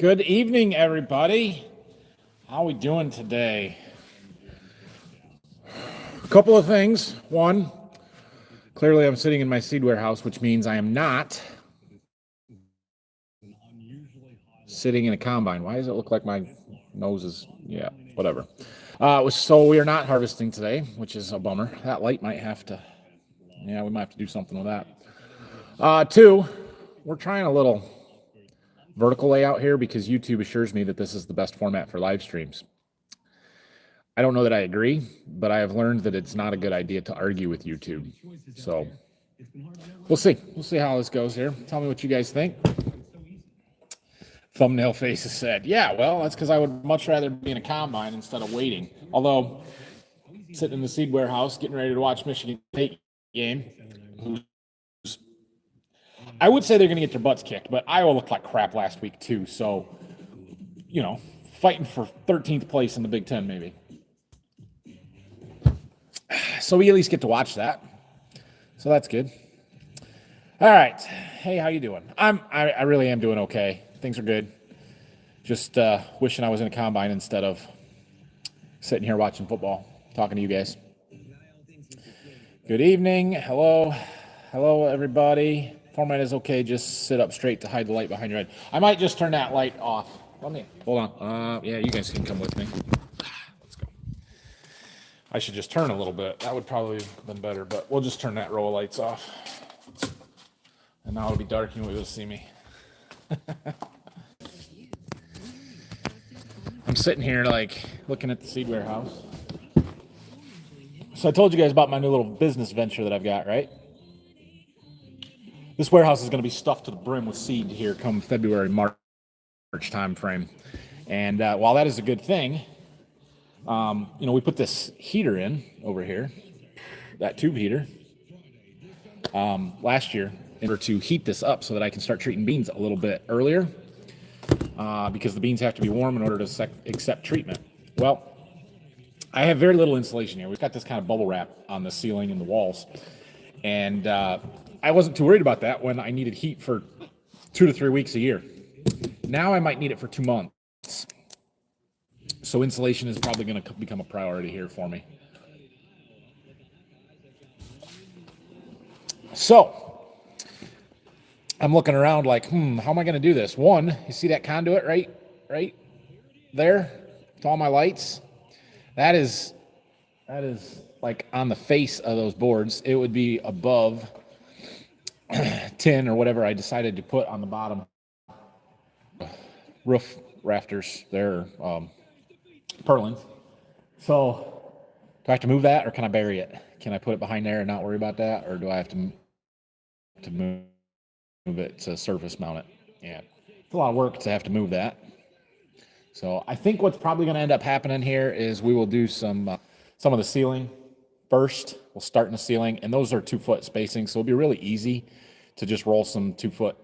Good evening, everybody. How are we doing today? A couple of things. One, clearly I'm sitting in my seed warehouse, which means I am not sitting in a combine. Why does it look like my nose is, yeah, whatever. So we are not harvesting today, which is a bummer. That light might have to, we might have to do something with that. Two, we're trying a little vertical layout here because YouTube assures me that this is the best format for live streams. I don't know that I agree, but I have learned that it's not a good idea to argue with YouTube. So we'll see. We'll see how this goes here. Tell me what you guys think. Thumbnail faces said, yeah, well, that's because I would much rather be in a combine instead of waiting. Although, sitting in the seed warehouse, getting ready to watch Michigan State game, I would say they're going to get their butts kicked, but Iowa looked like crap last week too. So, fighting for 13th place in the Big Ten maybe. So we at least get to watch that. So that's good. All right. Hey, how you doing? I really am doing okay. Things are good. Just wishing I was in a combine instead of sitting here watching football, talking to you guys. Good evening. Hello. Hello, everybody. Format is okay. Just sit up straight to hide the light behind your head. I might just turn that light off. Let me, hold on. Yeah, you guys can come with me. Let's go. I should just turn a little bit. That would probably have been better, but we'll just turn that row of lights off. And now it'll be dark and you'll be able to see me. I'm sitting here looking at the seed warehouse. So I told you guys about my new little business venture that I've got, right? This warehouse is going to be stuffed to the brim with seed here come February, March time frame. And while that is a good thing, we put this heater in over here, that tube heater, last year in order to heat this up so that I can start treating beans a little bit earlier because the beans have to be warm in order to accept treatment. Well, I have very little insulation here. We've got this kind of bubble wrap on the ceiling and the walls. And I wasn't too worried about that when I needed heat for 2 to 3 weeks a year. Now I might need it for 2 months. So insulation is probably going to become a priority here for me. So I'm looking around like, how am I going to do this? One, you see that conduit right there to all my lights? That is like on the face of those boards. It would be above tin or whatever I decided to put on the bottom roof rafters there, purlins. So do I have to move that or can I bury it? Can I put it behind there and not worry about that? Or do I have to move it to surface mount it? Yeah, it's a lot of work to have to move that. So I think what's probably going to end up happening here is we will do some of the ceiling first. We'll start in the ceiling, and those are 2-foot spacing, so it'll be really easy to just roll some 2-foot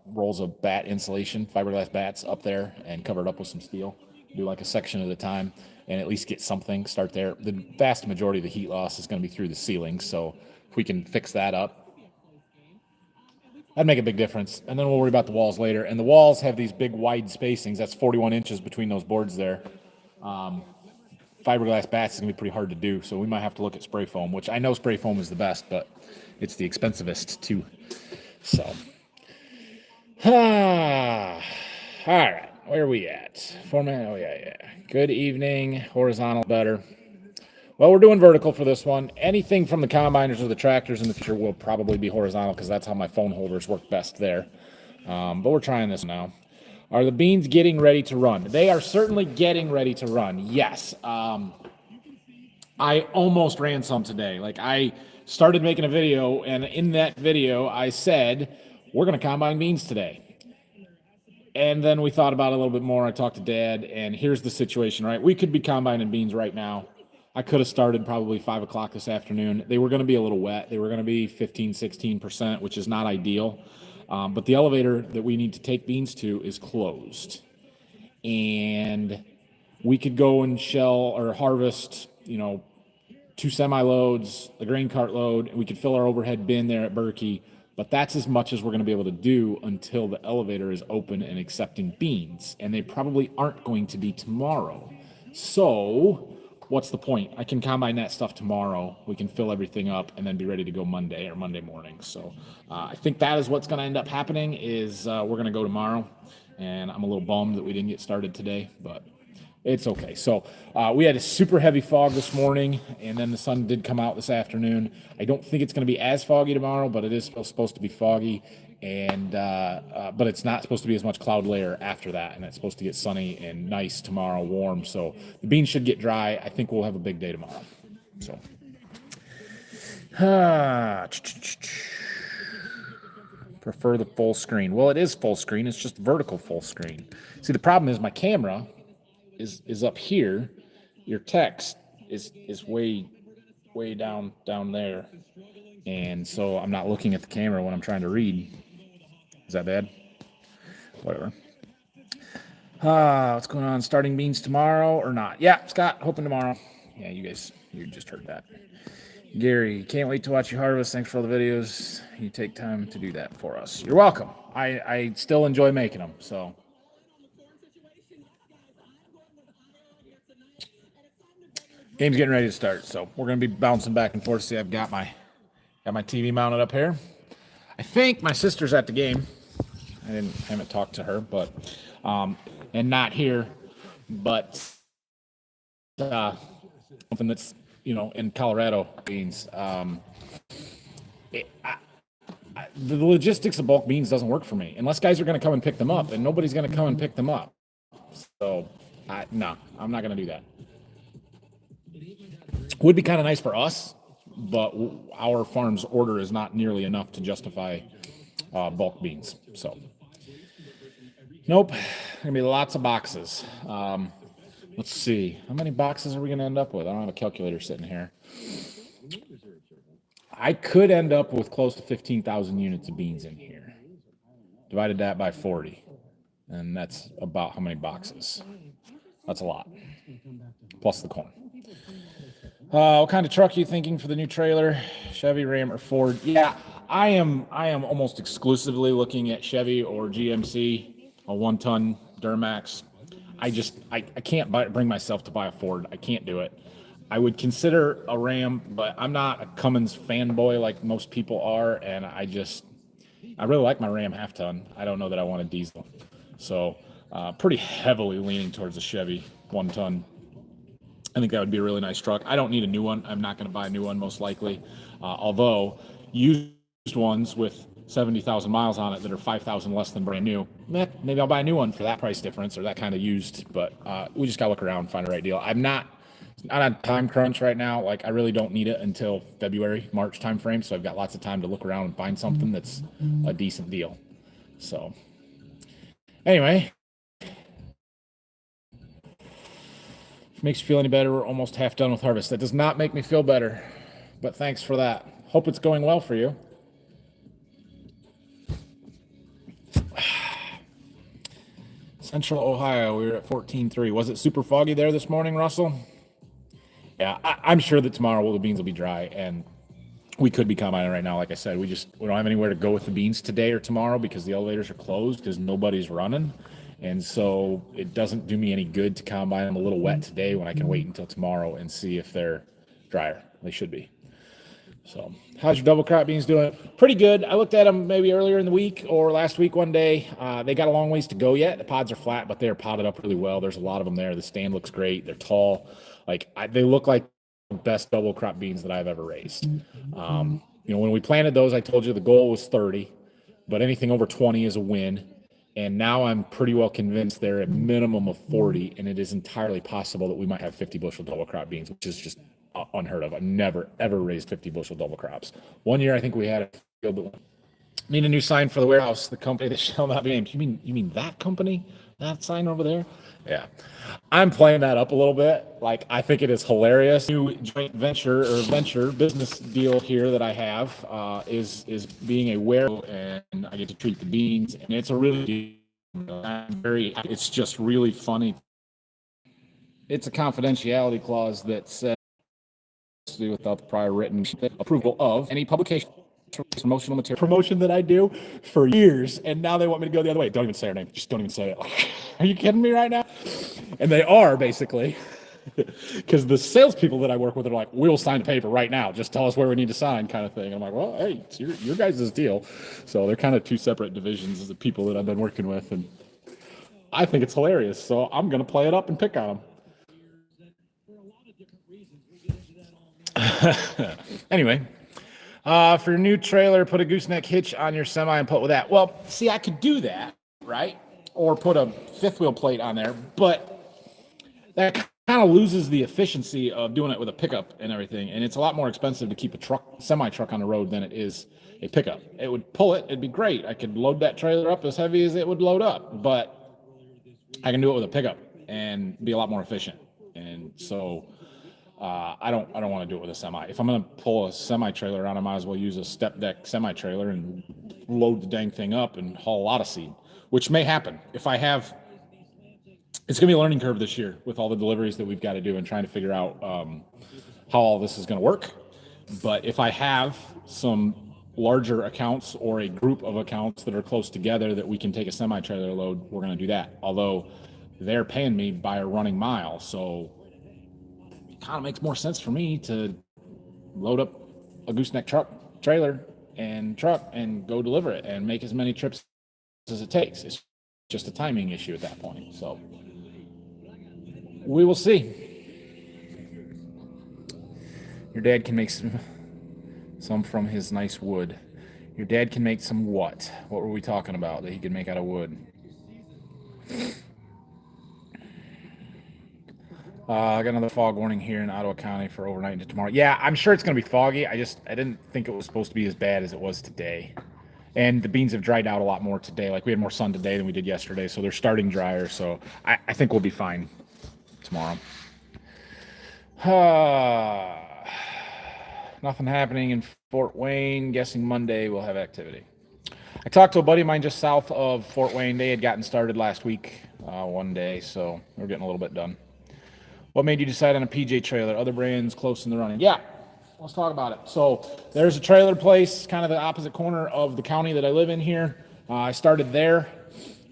rolls of bat insulation, fiberglass bats up there, and cover it up with some steel. Do like a section at a time, and at least get something. Start there. The vast majority of the heat loss is going to be through the ceiling, so if we can fix that up, that'd make a big difference. And then we'll worry about the walls later. And the walls have these big wide spacings. That's 41 inches between those boards there. Fiberglass bats is going to be pretty hard to do, so we might have to look at spray foam, which I know spray foam is the best, but it's the expensivest too. So, all right, where are we at? Format, oh yeah. Good evening, horizontal better. Well, we're doing vertical for this one. Anything from the combiners or the tractors in the future will probably be horizontal because that's how my phone holders work best there. But we're trying this now. Are the beans getting ready to run? They are certainly getting ready to run, yes. I almost ran some today. I started making a video, and in that video, I said, we're going to combine beans today. And then we thought about it a little bit more. I talked to Dad, and here's the situation, right? We could be combining beans right now. I could have started probably 5 o'clock this afternoon. They were going to be a little wet. They were going to be 15, 16%, which is not ideal. But the elevator that we need to take beans to is closed. And we could go and shell or harvest, 2 semi-loads, a grain cart load, and we could fill our overhead bin there at Berkey but that's as much as we're going to be able to do until the elevator is open and accepting beans, and they probably aren't going to be tomorrow. So what's the point? I can combine that stuff tomorrow. We can fill everything up and then be ready to go Monday or Monday morning. So I think that is what's going to end up happening is we're going to go tomorrow, and I'm a little bummed that we didn't get started today, but it's okay. So we had a super heavy fog this morning, and then the sun did come out this afternoon. I don't think it's going to be as foggy tomorrow, but it is supposed to be foggy, and but it's not supposed to be as much cloud layer after that, and it's supposed to get sunny and nice tomorrow, warm. So the beans should get dry. I think we'll have a big day tomorrow. So. Prefer the full screen. Well, it is full screen. It's just vertical full screen. See, the problem is my camera is up here. Your text is way down there, and so I'm not looking at the camera when I'm trying to read. Is that bad? Whatever. What's going on? Starting beans tomorrow or not? Yeah, Scott, hoping tomorrow. Yeah, you just heard that. Gary, can't wait to watch you harvest. Thanks for all the videos. You take time to do that for us. You're welcome. I still enjoy making them, so. Game's getting ready to start, so we're going to be bouncing back and forth. See, I've got my TV mounted up here. I think my sister's at the game. I haven't talked to her, but and not here, but something that's in Colorado beans. The logistics of bulk beans doesn't work for me unless guys are going to come and pick them up, and nobody's going to come and pick them up. So no, I'm not going to do that. Would be kind of nice for us, but our farm's order is not nearly enough to justify bulk beans. So, nope. Gonna be lots of boxes. Let's see. How many boxes are we gonna end up with? I don't have a calculator sitting here. I could end up with close to 15,000 units of beans in here. Divided that by 40, and that's about how many boxes. That's a lot. Plus the corn. What kind of truck are you thinking for the new trailer? Chevy, Ram, or Ford? Yeah, I am almost exclusively looking at Chevy or GMC, a 1-ton Duramax. I can't bring myself to buy a Ford. I can't do it. I would consider a Ram, but I'm not a Cummins fanboy like most people are, and I really like my Ram half-ton. I don't know that I want a diesel. So pretty heavily leaning towards a Chevy 1-ton. I think that would be a really nice truck. I don't need a new one. I'm not going to buy a new one most likely. Although used ones with 70,000 miles on it that are 5,000 less than brand new, maybe I'll buy a new one for that price difference or that kind of used. But we just got to look around and find the right deal. I'm not on time crunch right now. Like I really don't need it until February, March timeframe. So I've got lots of time to look around and find something that's a decent deal. So anyway. Makes you feel any better? We're almost half done with harvest. That does not make me feel better, but thanks for that. Hope it's going well for you. Central Ohio, we were at 14.3. Was it super foggy there this morning, Russell? Yeah, I'm sure that tomorrow the beans will be dry, and we could be combining right now. Like I said, we don't have anywhere to go with the beans today or tomorrow because the elevators are closed because nobody's running. And so it doesn't do me any good to combine them a little wet today when I can wait until tomorrow and see if they're drier. They should be. So how's your double crop beans doing? Pretty good. I looked at them maybe earlier in the week or last week one day. They got a long ways to go yet. The pods are flat, but they're potted up really well. There's a lot of them there. The stand looks great. They're tall. They look like the best double crop beans that I've ever raised. When we planted those, I told you the goal was 30, but anything over 20 is a win. And now I'm pretty well convinced they're at minimum of 40, and it is entirely possible that we might have 50 bushel double crop beans, which is just unheard of. I've never, ever raised 50 bushel double crops. One year I think we had a field that need a new sign for the warehouse, the company that shall not be named. You mean that company? That sign over there? Yeah. I'm playing that up a little bit. I think it is hilarious. New joint venture business deal here that I have is being a warehouse, and I get to treat the beans, and it's a really it's just really funny. It's a confidentiality clause that says without the prior written approval of any publication. promotional material promotion that I do for years, and now they want me to go the other way. Don't even say her name. Just don't even say it. Are you kidding me right now? And they are, basically, because the salespeople that I work with are like, we'll sign the paper right now. Just tell us where we need to sign, kind of thing. And I'm like, well, hey, it's your guys' deal. So they're kind of two separate divisions of the people that I've been working with, and I think it's hilarious. So I'm going to play it up and pick on them. Anyway, for your new trailer, put a gooseneck hitch on your semi and put with that. Well, see, I could do that, right? Or put a fifth wheel plate on there, but that kind of loses the efficiency of doing it with a pickup and everything. And it's a lot more expensive to keep a semi truck on the road than it is a pickup. It would pull it. It'd be great. I could load that trailer up as heavy as it would load up, but I can do it with a pickup and be a lot more efficient. And so I don't want to do it with a semi. If I'm going to pull a semi trailer around, I might as well use a step deck semi trailer and load the dang thing up and haul a lot of seed, which may happen if I have. It's going to be a learning curve this year with all the deliveries that we've got to do and trying to figure out how all this is going to work. But if I have some larger accounts or a group of accounts that are close together that we can take a semi trailer load, we're going to do that. Although they're paying me by a running mile, so kind of makes more sense for me to load up a gooseneck trailer and go deliver it and make as many trips as it takes. It's just a timing issue at that point. So we will see. Your dad can make some from his nice wood. Your dad can make some what? What were we talking about that he could make out of wood? I got another fog warning here in Ottawa County for overnight into tomorrow. Yeah, I'm sure it's going to be foggy. I didn't think it was supposed to be as bad as it was today. And the beans have dried out a lot more today. Like we had more sun today than we did yesterday, so they're starting drier. So I think we'll be fine tomorrow. Nothing happening in Fort Wayne. Guessing Monday we'll have activity. I talked to a buddy of mine just south of Fort Wayne. They had gotten started last week, one day, so we're getting a little bit done. What made you decide on a PJ trailer? Other brands close in the running? Yeah, let's talk about it. So there's a trailer place, kind of the opposite corner of the county that I live in here. I started there.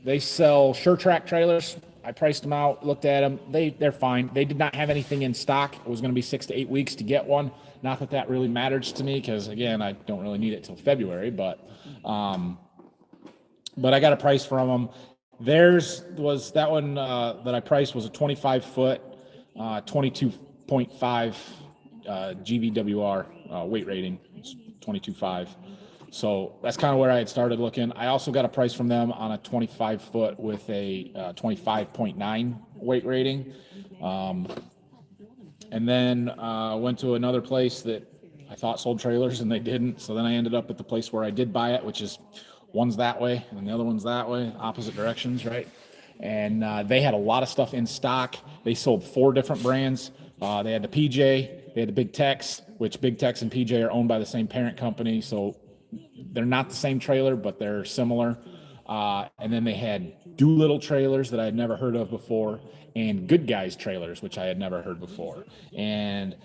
They sell SureTrack trailers. I priced them out, looked at them. They're fine. They did not have anything in stock. It was going to be 6 to 8 weeks to get one. Not that that really matters to me because, again, I don't really need it till February. But I got a price from them. Theirs was that one that I priced was a 25-foot, 22.5 GVWR weight rating. It's 22.5. So that's kind of where I had started looking. I also got a price from them on a 25-foot with a 25.9 weight rating. And then went to another place that I thought sold trailers and they didn't. So then I ended up at the place where I did buy it, which is one's that way and the other one's that way, opposite directions, right? And they had a lot of stuff in stock. They sold 4 different brands. They had the PJ, they had the Big Tex, which Big Tex and PJ are owned by the same parent company. So they're not the same trailer, but they're similar. And then they had Doolittle trailers that I had never heard of before, and Good Guys trailers, which I had never heard before. And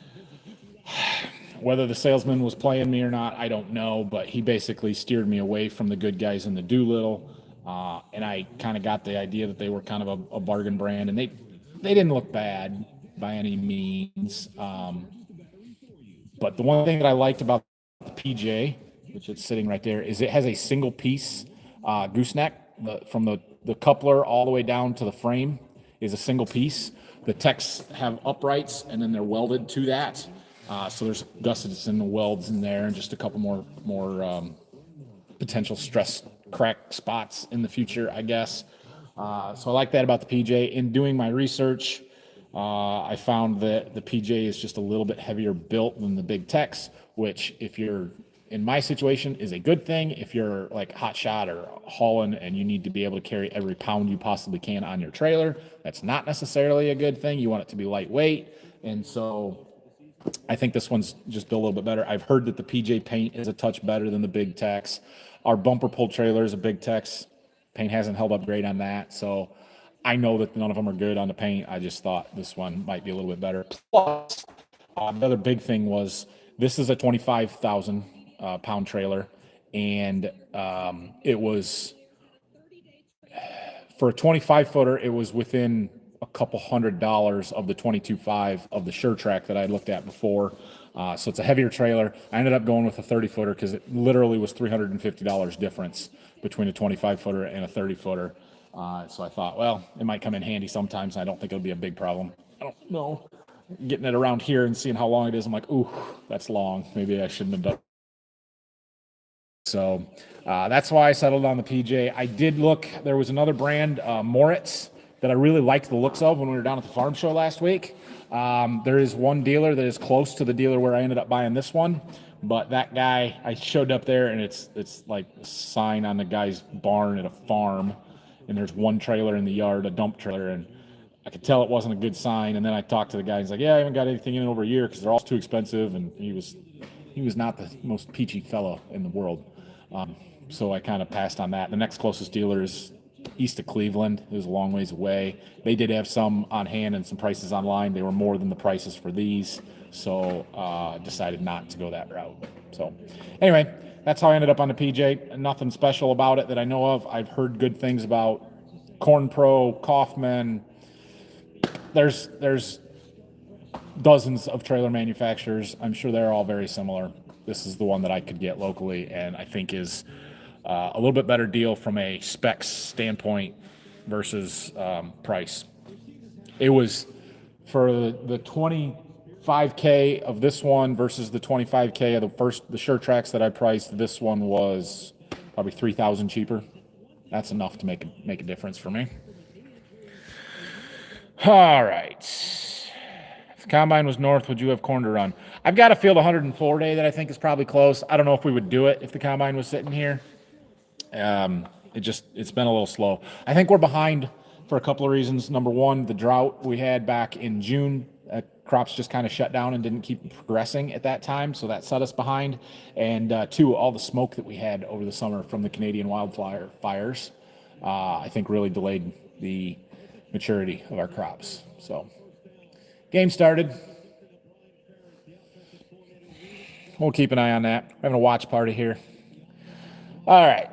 whether the salesman was playing me or not, I don't know, but he basically steered me away from the Good Guys and the Doolittle. And I kind of got the idea that they were kind of a bargain brand, and they didn't look bad by any means. But the one thing that I liked about the PJ, which it's sitting right there, is it has a single piece gooseneck from the coupler all the way down to the frame is a single piece. The Techs have uprights and then they're welded to that. So there's gussets and welds in there and just a couple more potential stress crack spots in the future, I guess. So I like that about the PJ. In doing my research, I found that the PJ is just a little bit heavier built than the Big Tex, which if you're in my situation is a good thing. If you're like hot shot or hauling and you need to be able to carry every pound you possibly can on your trailer, that's not necessarily a good thing. You want it to be lightweight. And so I think this one's just built a little bit better. I've heard that the PJ paint is a touch better than the Big Tex. Our bumper pull trailer is a Big Tex. Paint hasn't held up great on that. So I know that none of them are good on the paint. I just thought this one might be a little bit better. Plus, the other big thing was this is a 25,000 pound trailer, and it was for a 25 footer. It was within a couple $100 of the 22.5 of the SureTrack that I looked at before. So it's a heavier trailer. I ended up going with a 30 footer because it literally was $350 difference between a 25 footer and a 30 footer. So I thought, well, it might come in handy sometimes. I don't think it'll be a big problem. I don't know. Getting it around here and seeing how long it is, I'm like, ooh, that's long. Maybe I shouldn't have done. So that's why I settled on the PJ. I did look, there was another brand, Moritz, that I really liked the looks of when we were down at the farm show last week. There is one dealer that is close to the dealer where I ended up buying this one, but that guy, I showed up there and it's like a sign on the guy's barn at a farm, and there's one trailer in the yard, a dump trailer, and I could tell it wasn't a good sign. And then I talked to the guy. He's like, "Yeah, I haven't got anything in over a year because they're all too expensive." And he was not the most peachy fellow in the world. So I kind of passed on that. The next closest dealer is east of Cleveland. It was a long ways away. They did have some on hand and some prices online. They were more than the prices for these, so decided not to go that route. So anyway, that's how I ended up on the PJ. Nothing special about it that I know of. I've heard good things about Corn Pro, Kaufman. There's dozens of trailer manufacturers. I'm sure they're all very similar. This is the one that I could get locally, and I think is a little bit better deal from a specs standpoint versus price. It was for the 25K of this one versus the 25K of the SureTracks that I priced. This one was probably $3,000 cheaper. That's enough to make a difference for me. All right. If the combine was north, would you have corn to run? I've got a field 104 day that I think is probably close. I don't know if we would do it if the combine was sitting here. It's been a little slow. I think we're behind for a couple of reasons. Number one, the drought we had back in June. Crops just kind of shut down and didn't keep progressing at that time, so that set us behind. And two, all the smoke that we had over the summer from the Canadian wildfire fires, I think really delayed the maturity of our crops. So game started. We'll keep an eye on that. We're having a watch party here. All right.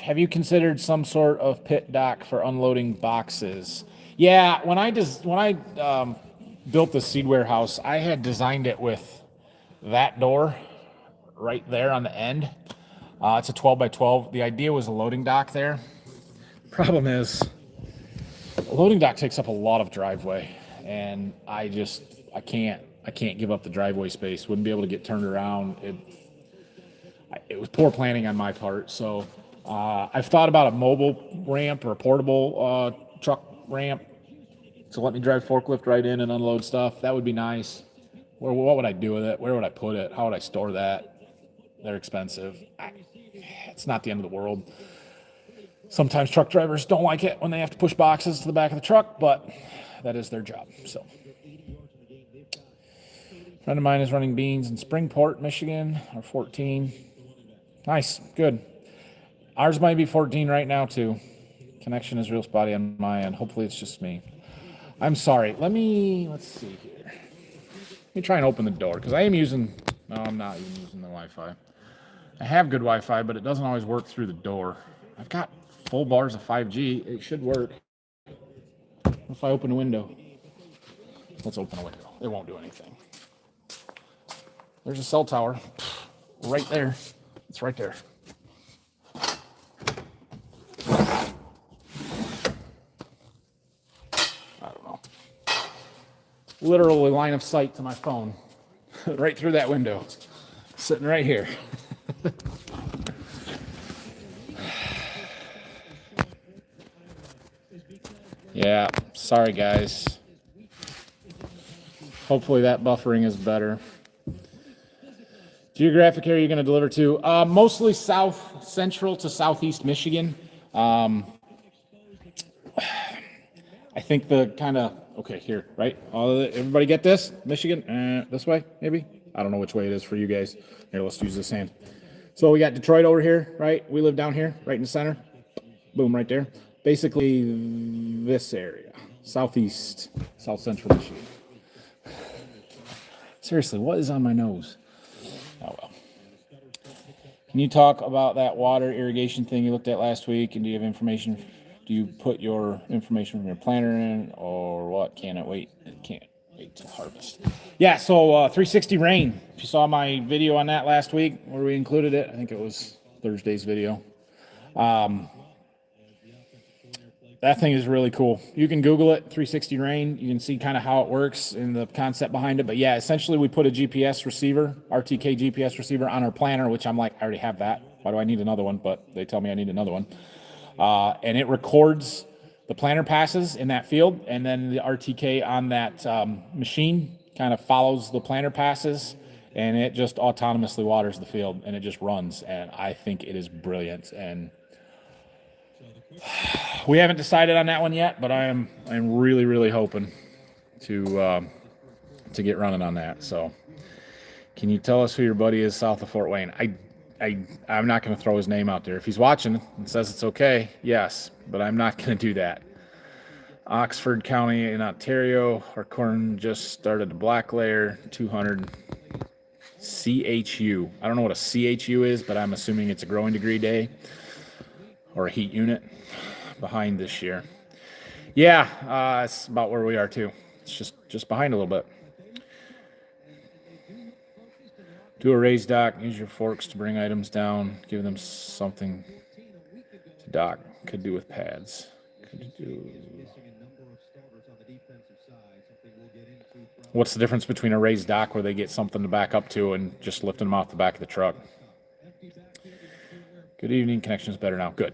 Have you considered some sort of pit dock for unloading boxes? Yeah, when I built the seed warehouse, I had designed it with that door right there on the end. It's a 12 by 12. The idea was a loading dock there. Problem is, a loading dock takes up a lot of driveway, and I can't give up the driveway space. Wouldn't be able to get turned around. It was poor planning on my part. So I've thought about a mobile ramp or a portable truck ramp to let me drive forklift right in and unload stuff. That would be nice. What would I do with it? Where would I put it? How would I store that? They're expensive. It's not the end of the world. Sometimes truck drivers don't like it when they have to push boxes to the back of the truck, but that is their job. So, a friend of mine is running beans in Springport, Michigan, or 14. Nice, good. Ours might be 14 right now too. Connection is real spotty on my end. Hopefully it's just me. I'm sorry. Let's see here. Let me try and open the door because I'm not even using the Wi-Fi. I have good Wi-Fi, but it doesn't always work through the door. I've got full bars of 5G. It should work. If I open a window. Let's open a window. It won't do anything. There's a cell tower right there. It's right there. I don't know. Literally line of sight to my phone. Right through that window. Sitting right here. Yeah, sorry guys. Hopefully that buffering is better. Geographic area you're going to deliver to? Mostly south central to southeast Michigan. I think the kind of, okay, here, right? Everybody get this? Michigan, this way, maybe? I don't know which way it is for you guys. Here, let's use this hand. So we got Detroit over here, right? We live down here, right in the center. Boom, right there. Basically this area, southeast, south central Michigan. Seriously, what is on my nose? Oh, well. Can you talk about that water irrigation thing you looked at last week? And do you have information? Do you put your information from your planner in, or what? Can't wait till harvest. Yeah. So 360 rain. If you saw my video on that last week, where we included it, I think it was Thursday's video. That thing is really cool. You can Google it, 360 rain. You can see kind of how it works and the concept behind it. But yeah, essentially we put a GPS receiver, RTK GPS receiver on our planner, which I'm like, I already have that. Why do I need another one? But they tell me I need another one. And it records the planner passes in that field. And then the RTK on that machine kind of follows the planner passes. And it just autonomously waters the field. And it just runs. And I think it is brilliant. And we haven't decided on that one yet, but I'm really hoping to get running on that. So, can you tell us who your buddy is south of Fort Wayne? I'm not going to throw his name out there. If he's watching and says it's okay, yes, but I'm not going to do that. Oxford County in Ontario, our corn just started a black layer, 200 CHU. I don't know what a CHU is, but I'm assuming it's a growing degree day or a heat unit behind this year. Yeah, it's about where we are too. It's just behind a little bit. Do a raised dock. Use your forks to bring items down. Give them something to dock. Could do with pads. Could do. What's the difference between a raised dock where they get something to back up to and just lifting them off the back of the truck? Good evening. Connection is better now. Good.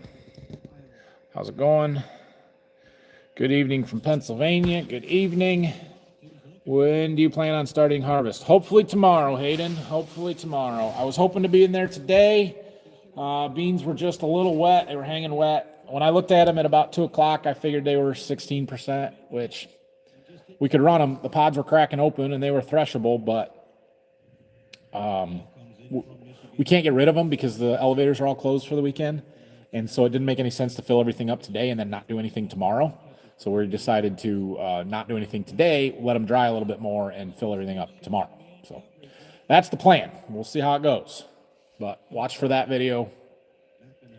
How's it going? Good evening from Pennsylvania. Good evening. When do you plan on starting harvest? Hopefully tomorrow, Hayden. Hopefully tomorrow. I was hoping to be in there today. Beans were just a little wet. They were hanging wet. When I looked at them at about 2 o'clock, I figured they were 16%, which we could run them. The pods were cracking open and they were threshable, but we can't get rid of them because the elevators are all closed for the weekend. And so it didn't make any sense to fill everything up today and then not do anything tomorrow. So we decided to not do anything today, let them dry a little bit more, and fill everything up tomorrow. So that's the plan. We'll see how it goes. But watch for that video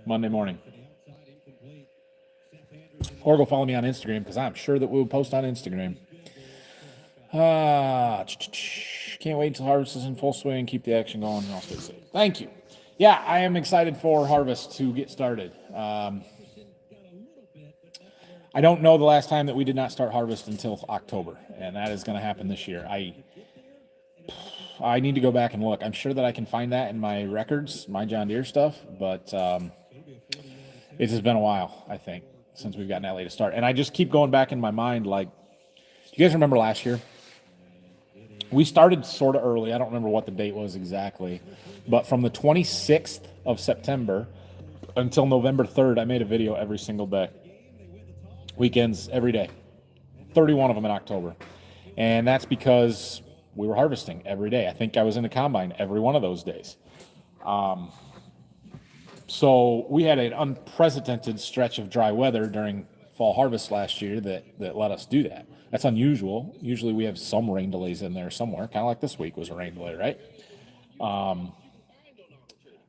Monday morning. Or go follow me on Instagram, because I'm sure that we'll post on Instagram. Can't wait until harvest is in full swing. Keep the action going, and I'll stay safe. Thank you. Yeah, I am excited for harvest to get started. I don't know the last time that we did not start harvest until October, and that is going to happen this year. I need to go back and look. I'm sure that I can find that in my records, my John Deere stuff, but it has been a while, I think, since we've gotten that late to start. And I just keep going back in my mind, like, do you guys remember last year? We started sort of early. I don't remember what the date was exactly, but from the 26th of September until November 3rd, I made a video every single day. Weekends, every day. 31 of them in October. And that's because we were harvesting every day. I think I was in the combine every one of those days. So we had an unprecedented stretch of dry weather during fall harvest last year that let us do that. That's unusual. Usually we have some rain delays in there somewhere, kind of like this week was a rain delay, right?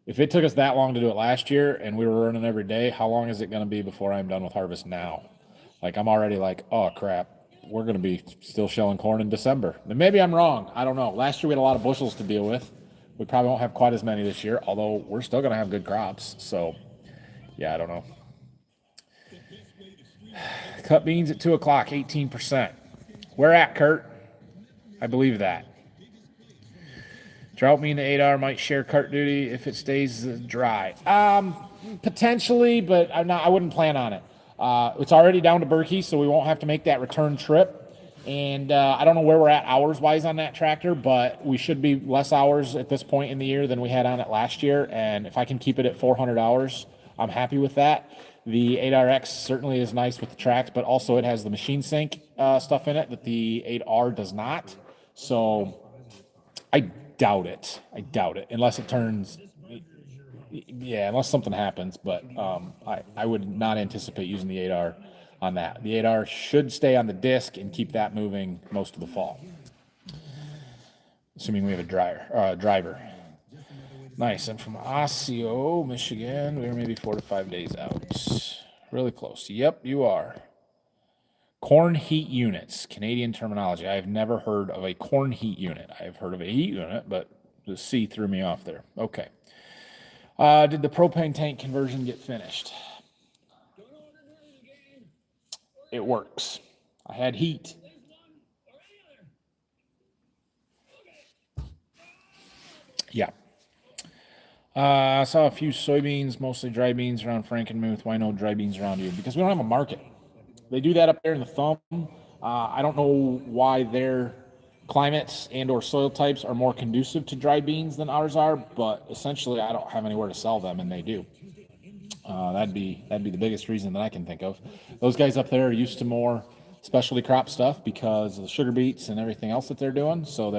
If it took us that long to do it last year and we were running every day, how long is it going to be before I'm done with harvest now? Like, I'm already like, oh, crap, we're going to be still shelling corn in December. And maybe I'm wrong. I don't know. Last year we had a lot of bushels to deal with. We probably won't have quite as many this year, although we're still going to have good crops. So, yeah, I don't know. Cut beans at 2 o'clock, 18%. Where at, Kurt? I believe that. Drought mean the 8R might share cart duty if it stays dry. Potentially, but I wouldn't plan on it. It's already down to Berkey, so we won't have to make that return trip. And I don't know where we're at hours-wise on that tractor, but we should be less hours at this point in the year than we had on it last year. And if I can keep it at 400 hours, I'm happy with that. The 8RX certainly is nice with the tracks, but also it has the machine sync stuff in it that the 8R does not. So I doubt it. Unless it turns... Yeah, unless something happens, but I would not anticipate using the 8R on that. The 8R should stay on the disc and keep that moving most of the fall, assuming we have a driver. Nice. I'm from Osseo, Michigan. We're maybe 4 to 5 days out. Really close. Yep, you are. Corn heat units, Canadian terminology. I've never heard of a corn heat unit. I've heard of a heat unit, but the C threw me off there. Okay. Did the propane tank conversion get finished? It works. I had heat. Yeah. I saw a few soybeans, mostly dry beans around Frankenmuth. Why no dry beans around you? Because we don't have a market. They do that up there in the thumb. I don't know why their climates and or soil types are more conducive to dry beans than ours are, but essentially I don't have anywhere to sell them, and they do. That'd be the biggest reason that I can think of. Those guys up there are used to more specialty crop stuff because of the sugar beets and everything else that they're doing, so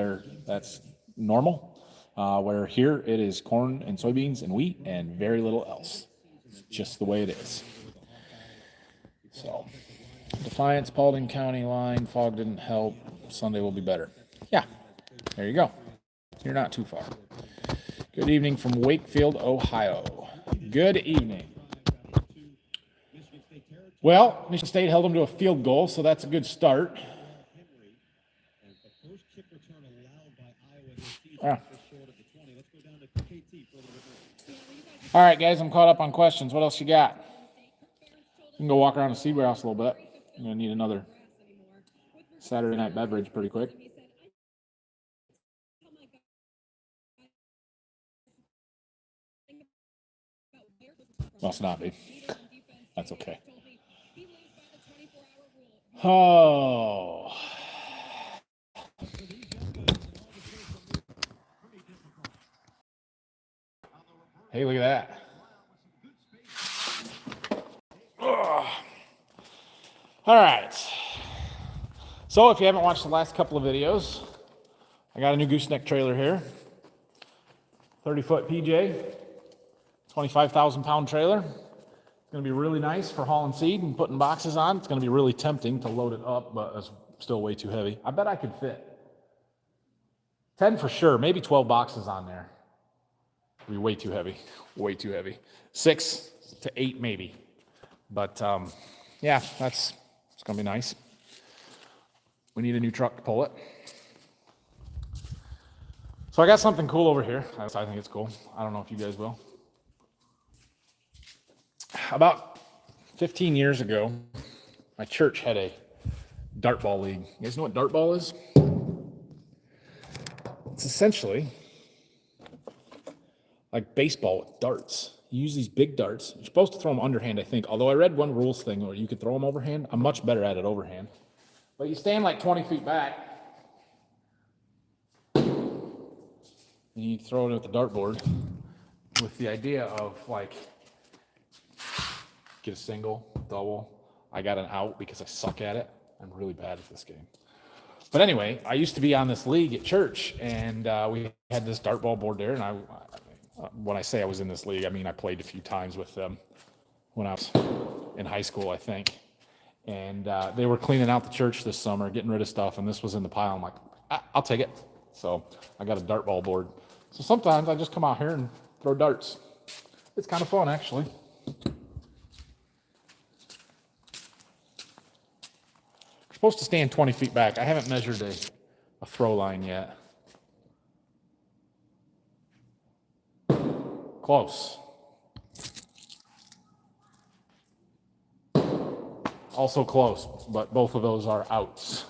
that's normal. Where here it is corn and soybeans and wheat and very little else. It's just the way it is. So, Defiance, Paulding County line, fog didn't help. Sunday will be better. Yeah, there you go. You're not too far. Good evening from Wakefield, Ohio. Good evening. Well, Michigan State held them to a field goal, so that's a good start. Yeah. All right, guys, I'm caught up on questions. What else you got? You can go walk around the seed warehouse a little bit. I'm going to need another Saturday night beverage pretty quick. Must not be. That's okay. Oh. Hey, look at that. Ugh. All right. So if you haven't watched the last couple of videos, I got a new gooseneck trailer here. 30-foot PJ, 25,000-pound trailer. It's going to be really nice for hauling seed and putting boxes on. It's going to be really tempting to load it up, but it's still way too heavy. I bet I could fit 10 for sure, maybe 12 boxes on there. It'll be way too heavy, way too heavy. 6 to 8 maybe. But yeah, it's going to be nice. We need a new truck to pull it. So I got something cool over here. I think it's cool. I don't know if you guys will. About 15 years ago, my church had a dart ball league. You guys know what dart ball is? It's essentially like baseball with darts. You use these big darts. You're supposed to throw them underhand, I think. Although I read one rules thing where you could throw them overhand. I'm much better at it overhand. But you stand like 20 feet back, and you throw it at the dartboard with the idea of like, get a single, double. I got an out because I suck at it. I'm really bad at this game. But anyway, I used to be on this league at church, and we had this dart ball board there, and when I say I was in this league, I mean I played a few times with them when I was in high school, I think. And they were cleaning out the church this summer, getting rid of stuff, and this was in the pile. I'm like, I'll take it. So I got a dart ball board. So sometimes I just come out here and throw darts. It's kind of fun, actually. You're supposed to stand 20 feet back. I haven't measured a throw line yet. Close. Also close, but both of those are outs.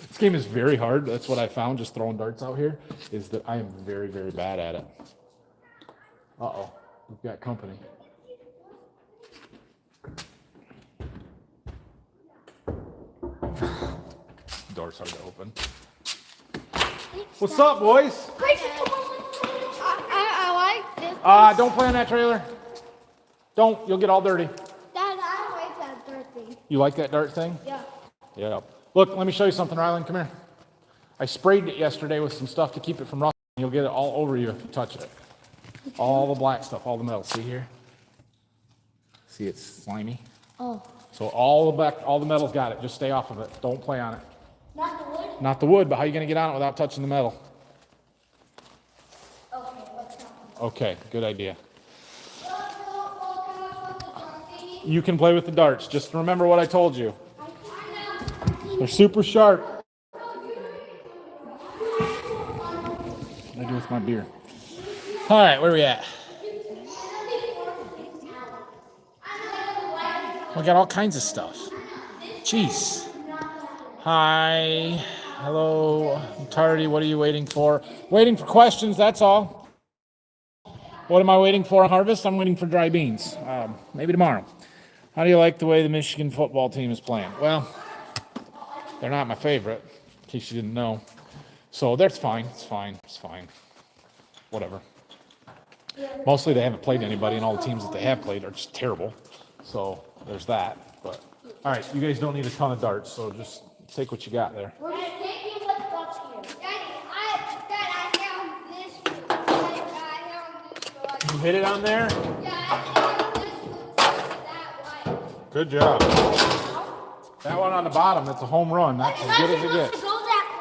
This game is very hard. That's what I found just throwing darts out here, is that I am very, very bad at it. Uh-oh, we've got company. Door's hard to open. What's up, boys? I like this. Don't play on that trailer. Don't, you'll get all dirty. Dad, I like that dirt thing. You like that dart thing? Yeah. Yeah. Look, let me show you something, Rylan. Come here. I sprayed it yesterday with some stuff to keep it from rusting. You'll get it all over you if you touch it. All the black stuff, all the metal. See here? See it's slimy? Oh. So all the metal's got it. Just stay off of it. Don't play on it. Not the wood? Not the wood, but how are you going to get on it without touching the metal? Oh. Okay, good idea. You can play with the darts. Just remember what I told you. They're super sharp. What do I do with my beer? All right, where are we at? We got all kinds of stuff. Jeez. Hi. Hello. I'm tardy. What are you waiting for? Waiting for questions, that's all. What am I waiting for on harvest? I'm waiting for dry beans. Maybe tomorrow. How do you like the way the Michigan football team is playing? Well, they're not my favorite, in case you didn't know. So that's fine. It's fine. It's fine. Whatever. Mostly they haven't played anybody, and all the teams that they have played are just terrible. So there's that. But all right, you guys don't need a ton of darts, so just take what you got there. We're just taking what's got here. Dad, I found this. You hit it on there? Yeah, I found this that way. Good job. That one on the bottom, that's a home run. That's as good as it gets.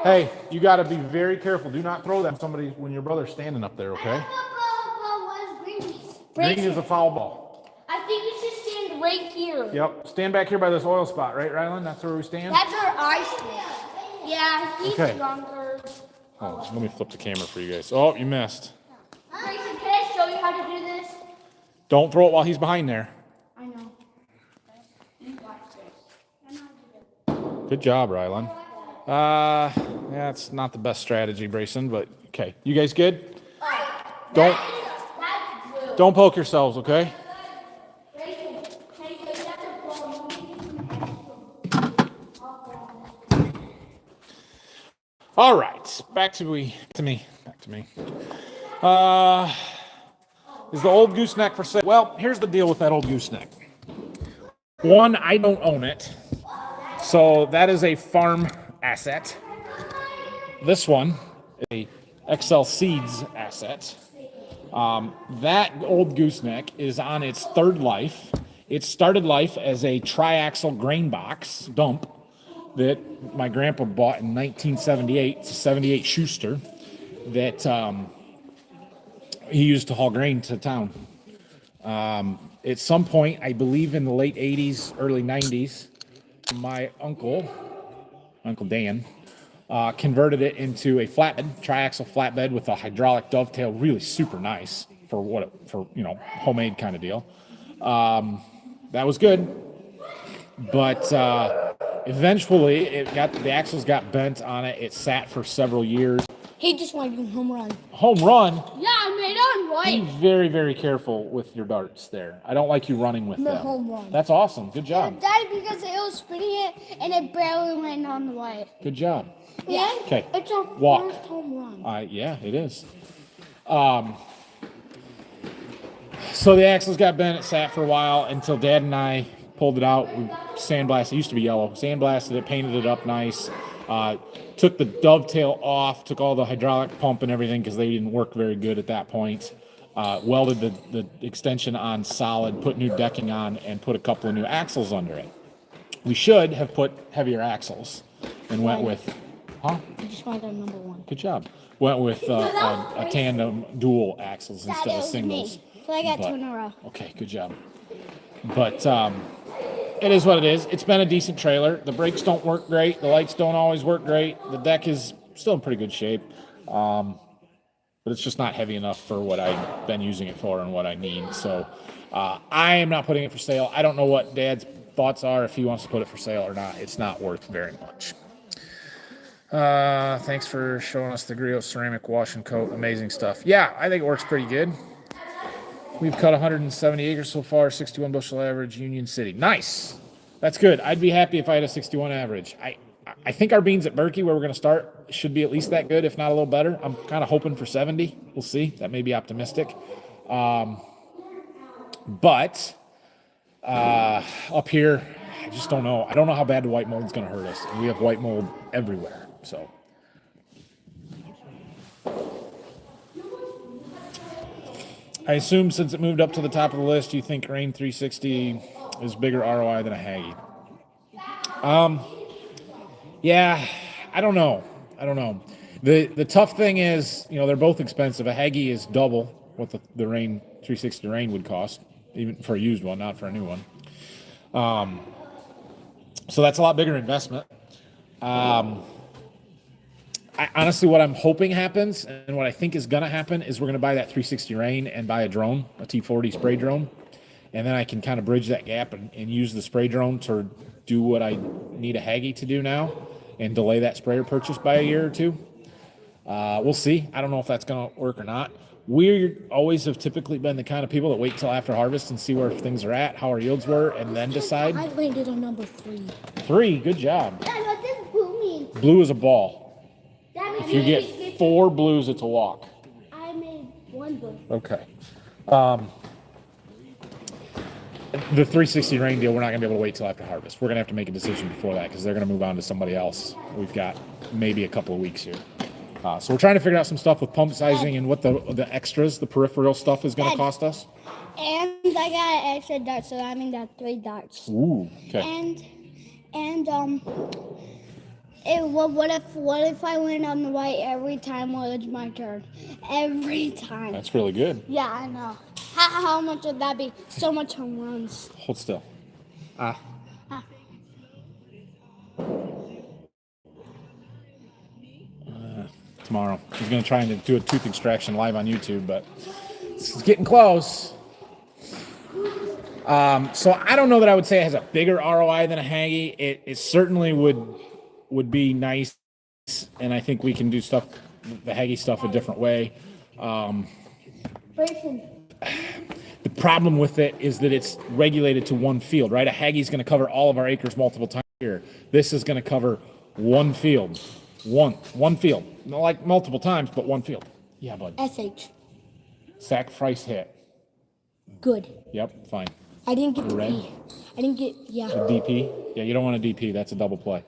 Hey, you got to be very careful. Do not throw that at somebody when your brother's standing up there, okay? Green is a foul ball. I think you should stand right here. Yep. Stand back here by this oil spot, right, Rylan? That's where we stand? That's where I stand. Yeah, he's Okay. stronger. Oh, let me flip the camera for you guys. Oh, you missed. Grayson, can I show you how to do this? Don't throw it while he's behind there. I know. Good job, Rylan. Yeah, it's not the best strategy, Brayson, but okay. You guys good? Don't poke yourselves, okay? All right, back to me. Is the old gooseneck for sale? Well, here's the deal with that old gooseneck. One, I don't own it, so that is a farm asset. This one, a XL Seeds asset. That old gooseneck is on its third life. It started life as a triaxle grain box dump that my grandpa bought in 1978. It's a 78 Schuster that he used to haul grain to town. At some point, I believe in the late 80s, early 90s, my uncle Dan, converted it into a flatbed, triaxle flatbed with a hydraulic dovetail, really super nice for homemade kind of deal. That was good, but eventually the axles got bent on it. It sat for several years. He just wanted to do home run. Home run? Yeah, I made it right. Be very, very careful with your darts there. I don't like you running with them. Home run. That's awesome. Good job. Daddy, because it was spinning it and it barely landed on the white. Good job. Yeah. Okay. It's our Walk. first home run. Yeah, it is. So the axles got bent. It sat for a while until Dad and I pulled it out. We sandblasted. It used to be yellow. Sandblasted it, painted it up nice. Took the dovetail off. Took all the hydraulic pump and everything because they didn't work very good at that point. Welded the extension on solid. Put new decking on and put a couple of new axles under it. We should have put heavier axles and went with. Huh? I just wanted our number one. Good job. Went with a tandem dual axles instead of singles. So I got two in a row. Okay, good job. But it is what it is. It's been a decent trailer. The brakes don't work great. The lights don't always work great. The deck is still in pretty good shape. But it's just not heavy enough for what I've been using it for and what I need. So I am not putting it for sale. I don't know what Dad's thoughts are, if he wants to put it for sale or not. It's not worth very much. Thanks for showing us the Griot ceramic wash and coat. Amazing stuff. Yeah, I think it works pretty good. We've cut 170 acres so far, 61 bushel average, Union City. Nice. That's good. I'd be happy if I had a 61 average. I think our beans at Berkey, where we're going to start, should be at least that good, if not a little better. I'm kind of hoping for 70. We'll see. That may be optimistic. But up here, I just don't know. I don't know how bad the white mold's going to hurt us. And we have white mold everywhere. So I assume since it moved up to the top of the list, you think Rain 360 is bigger ROI than a Haggy. Yeah, I don't know. The tough thing is, they're both expensive. A Haggy is double what the rain 360 rain would cost, even for a used one, not for a new one. So that's a lot bigger investment. Honestly, what I'm hoping happens and what I think is going to happen is we're going to buy that 360 rain and buy a drone, a T40 spray drone. And then I can kind of bridge that gap and use the spray drone to do what I need a Haggy to do now and delay that sprayer purchase by a year or two. We'll see. I don't know if that's going to work or not. We always have typically been the kind of people that wait till after harvest and see where things are at, how our yields were, and then decide. I landed on number 3. 3, good job. Dad, what does blue mean? Blue is a ball. That If you get 4 blues, it's a walk. I made 1 blue. Okay. The 360 rain deal, we're not going to be able to wait till after harvest. We're going to have to make a decision before that because they're going to move on to somebody else. We've got maybe a couple of weeks here. So we're trying to figure out some stuff with pump sizing and what the extras, the peripheral stuff is going to cost us. And I got an extra dart, so I mean that 3 darts. Ooh, okay. What if I win on the white every time while it's my turn? Every time. That's really good. Yeah, I know. How much would that be? So much home runs. Hold still. Tomorrow. He's going to try and do a tooth extraction live on YouTube, but it's getting close. So I don't know that I would say it has a bigger ROI than a Haggy. It certainly would be nice, and I think we can do stuff, the Haggy stuff, a different way. The problem with it is that it's regulated to one field, right? A Haggy's going to cover all of our acres multiple times here. This is going to cover one field. One field. Not like multiple times, but one field. Yeah, bud. SH. Sacrifice hit. Good. Yep, fine. I didn't get The the red? P. I didn't get, yeah. A DP? Yeah, you don't want a DP. That's a double play.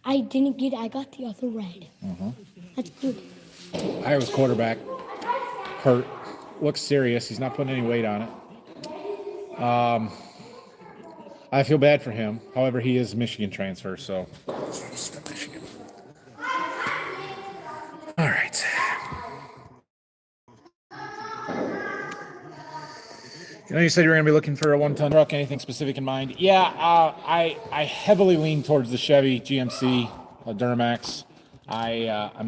I got the other red. That's good. Iowa's quarterback, hurt. Looks serious. He's not putting any weight on it. I feel bad for him. However, he is a Michigan transfer, so. All right. You said you were going to be looking for a 1-ton truck. Anything specific in mind? Yeah, I heavily lean towards the Chevy GMC Duramax. I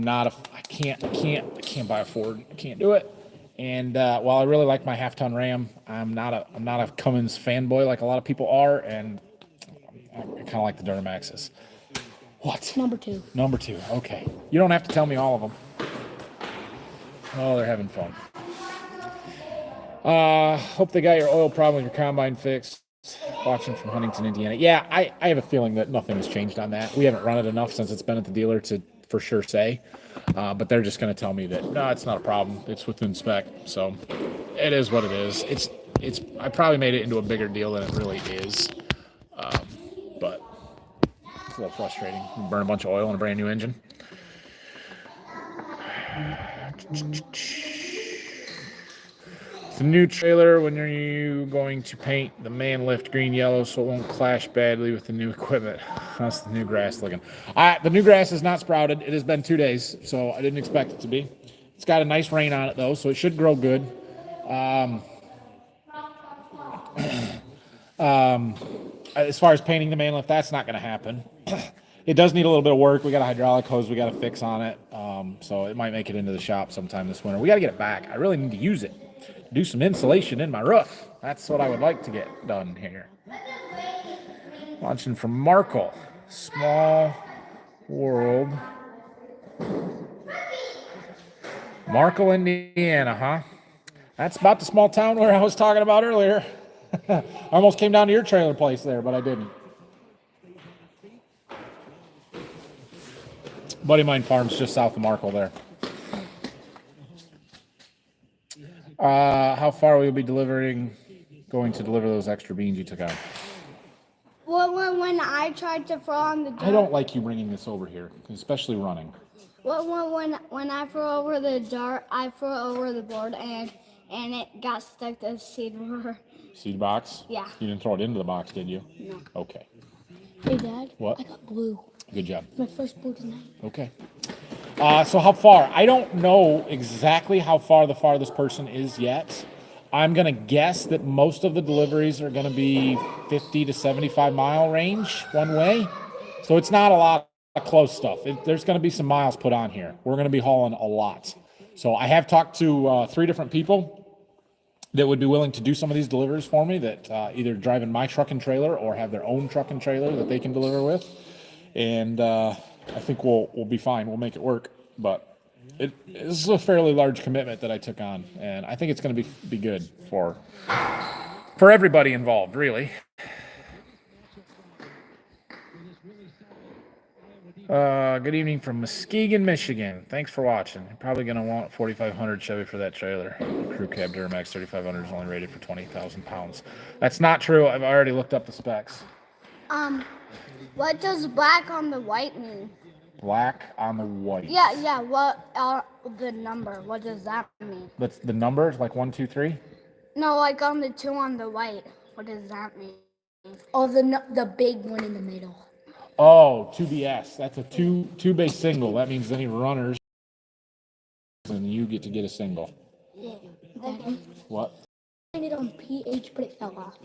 can't buy a Ford. I can't do it. And while I really like my half-ton Ram, I'm not a Cummins fanboy like a lot of people are, and I kind of like the Duramaxes. What? Number 2. Number 2. Okay. You don't have to tell me all of them. Oh, they're having fun. Hope they got your oil problem with your combine fixed. Watching from Huntington, Indiana. Yeah, I have a feeling that nothing has changed on that. We haven't run it enough since it's been at the dealer to for sure say. But they're just going to tell me that, no, it's not a problem. It's within spec. So it is what it is. I probably made it into a bigger deal than it really is. But it's a little frustrating. You burn a bunch of oil in a brand new engine. The new trailer, when are you going to paint the man lift green yellow so it won't clash badly with the new equipment? How's the new grass looking? The new grass is not sprouted. It has been 2 days, so I didn't expect it to be. It's got a nice rain on it though, so it should grow good. As far as painting the man lift, that's not going to happen. It does need a little bit of work. We got a hydraulic hose we got to fix on it, so it might make it into the shop sometime this winter. We got to get it back. I really need to use it. Do some insulation in my roof. That's what I would like to get done here. Launching from Markle. Small world. Markle, Indiana, huh? That's about the small town where I was talking about earlier. I almost came down to your trailer place there, but I didn't. Buddy of mine farms just south of Markle there. How far will you be going to deliver those extra beans you took out? Well, when I tried to throw on the dirt. I don't like you bringing this over here, especially running. Well, when I threw over the dart, I threw over the board and it got stuck to the seed board. Seed box? Yeah. You didn't throw it into the box, did you? No. Okay. Hey, Dad. What? I got blue. Good job. My first blue tonight. Okay. So how far? I don't know exactly how far the farthest person is yet. I'm going to guess that most of the deliveries are going to be 50 to 75 mile range one way. So it's not a lot of close stuff. There's going to be some miles put on here. We're going to be hauling a lot. So I have talked to 3 different people that would be willing to do some of these deliveries for me, that either drive in my truck and trailer or have their own truck and trailer that they can deliver with. And I think we'll be fine. We'll make it work. But this is a fairly large commitment that I took on, and I think it's going to be good for everybody involved, really. Good evening from Muskegon, Michigan. Thanks for watching. You're probably going to want 4,500 Chevy for that trailer. Crew Cab Duramax 3,500 is only rated for 20,000 pounds. That's not true. I've already looked up the specs. What does black on the white mean? Black on the white. Yeah. What are the number? What does that mean? That's the numbers, like 1, 2, 3? No, like on the 2 on the white. What does that mean? Oh, the big one in the middle. Oh, 2BS. That's a two base single. That means any runners, and you get to get a single. Yeah. Daddy. What? I landed on PH, but it fell off.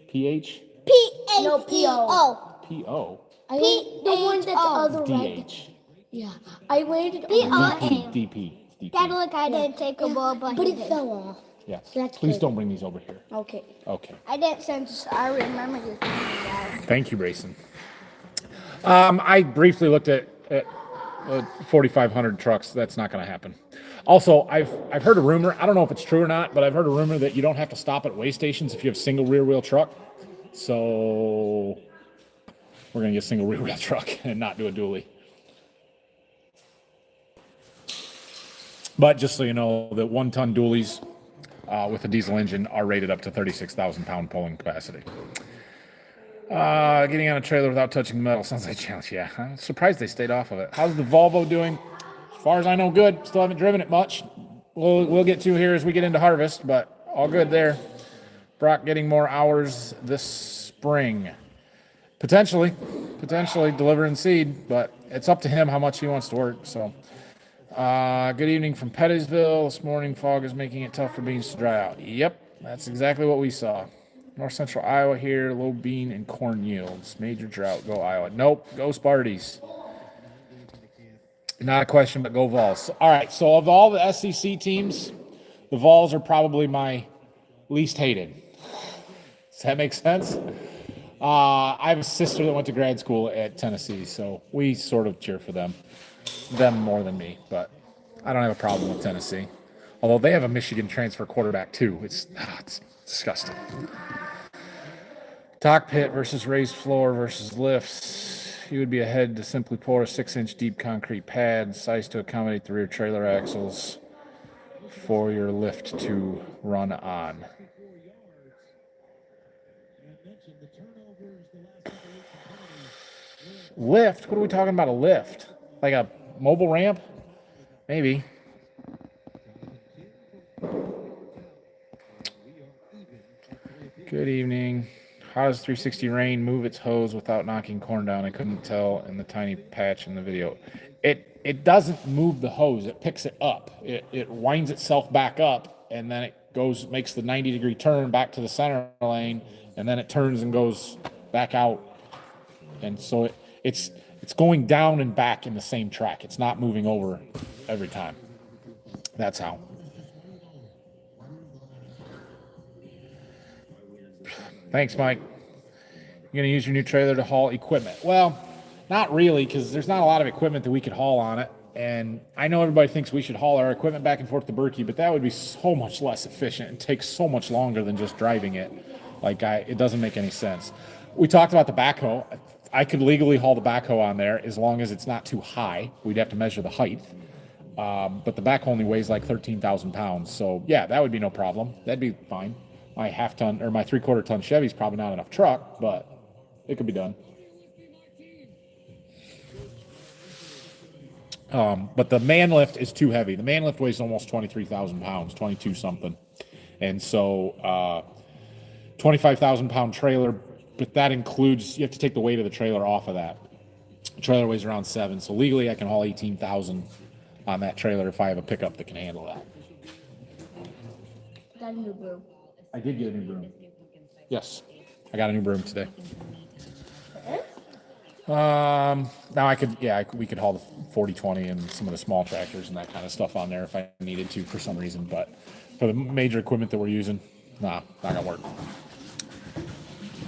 PH? P-H-E-O. No, P-O. PO? The one that's other right. DH? Yeah. I landed on P-O-N. DP. DP. Dad, look, I didn't take a ball, but it fell off. Yeah. So that's Please good. don't bring these over here. Okay. Okay. I didn't since I remember you telling me that. Thank you, Brayson. I briefly looked at 4,500 trucks. That's not going to happen. Also, I've heard a rumor. I don't know if it's true or not, but I've heard a rumor that you don't have to stop at weigh stations if you have single rear wheel truck. So we're going to get a single rear wheel truck and not do a dually. But just so you know, the 1-ton dualies with a diesel engine are rated up to 36,000 pound pulling capacity. Getting on a trailer without touching the metal sounds like a challenge. Yeah, I'm surprised they stayed off of it. How's the Volvo doing? As far as I know, good. Still haven't driven it much. We'll get to here as we get into harvest, but all good there. Brock getting more hours this spring. Potentially delivering seed, but it's up to him how much he wants to work. So, good evening from Pettisville. This morning fog is making it tough for beans to dry out. Yep, that's exactly what we saw. North Central Iowa here, low bean and corn yields. Major drought, go Iowa. Nope, go Sparties. Not a question, but go Vols. All right, so of all the SEC teams, the Vols are probably my least hated. Does that make sense? I have a sister that went to grad school at Tennessee, so we sort of cheer for them more than me, but I don't have a problem with Tennessee. Although they have a Michigan transfer quarterback too. It's disgusting. Dock pit versus raised floor versus lifts. You would be ahead to simply pour a 6-inch deep concrete pad sized to accommodate the rear trailer axles for your lift to run on. Lift? What are we talking about? A lift? Like a mobile ramp? Maybe. Good evening. How does 360 Rain move its hose without knocking corn down? I couldn't tell in the tiny patch in the video. It doesn't move the hose. It picks it up. It winds itself back up, and then it makes the 90-degree turn back to the center lane, and then it turns and goes back out. And so it's going down and back in the same track. It's not moving over every time. That's how. Thanks, Mike. You're going to use your new trailer to haul equipment. Well, not really, because there's not a lot of equipment that we could haul on it. And I know everybody thinks we should haul our equipment back and forth to Berkey, but that would be so much less efficient and take so much longer than just driving it. It doesn't make any sense. We talked about the backhoe. I could legally haul the backhoe on there as long as it's not too high. We'd have to measure the height. But the backhoe only weighs like 13,000 pounds. So, yeah, that would be no problem. That'd be fine. My half-ton or my three-quarter-ton Chevy's probably not enough truck, but it could be done. But the man lift is too heavy. The man lift weighs almost 23,000 pounds, 22 something. And so 25,000 pound trailer, but that includes, you have to take the weight of the trailer off of that. The trailer weighs around 7. So legally I can haul 18,000 on that trailer if I have a pickup that can handle that. Got a new broom. I did get a new broom. Yes, I got a new broom today. Now we could haul the 4020 and some of the small tractors and that kind of stuff on there if I needed to for some reason, but for the major equipment that we're using, nah, not gonna work.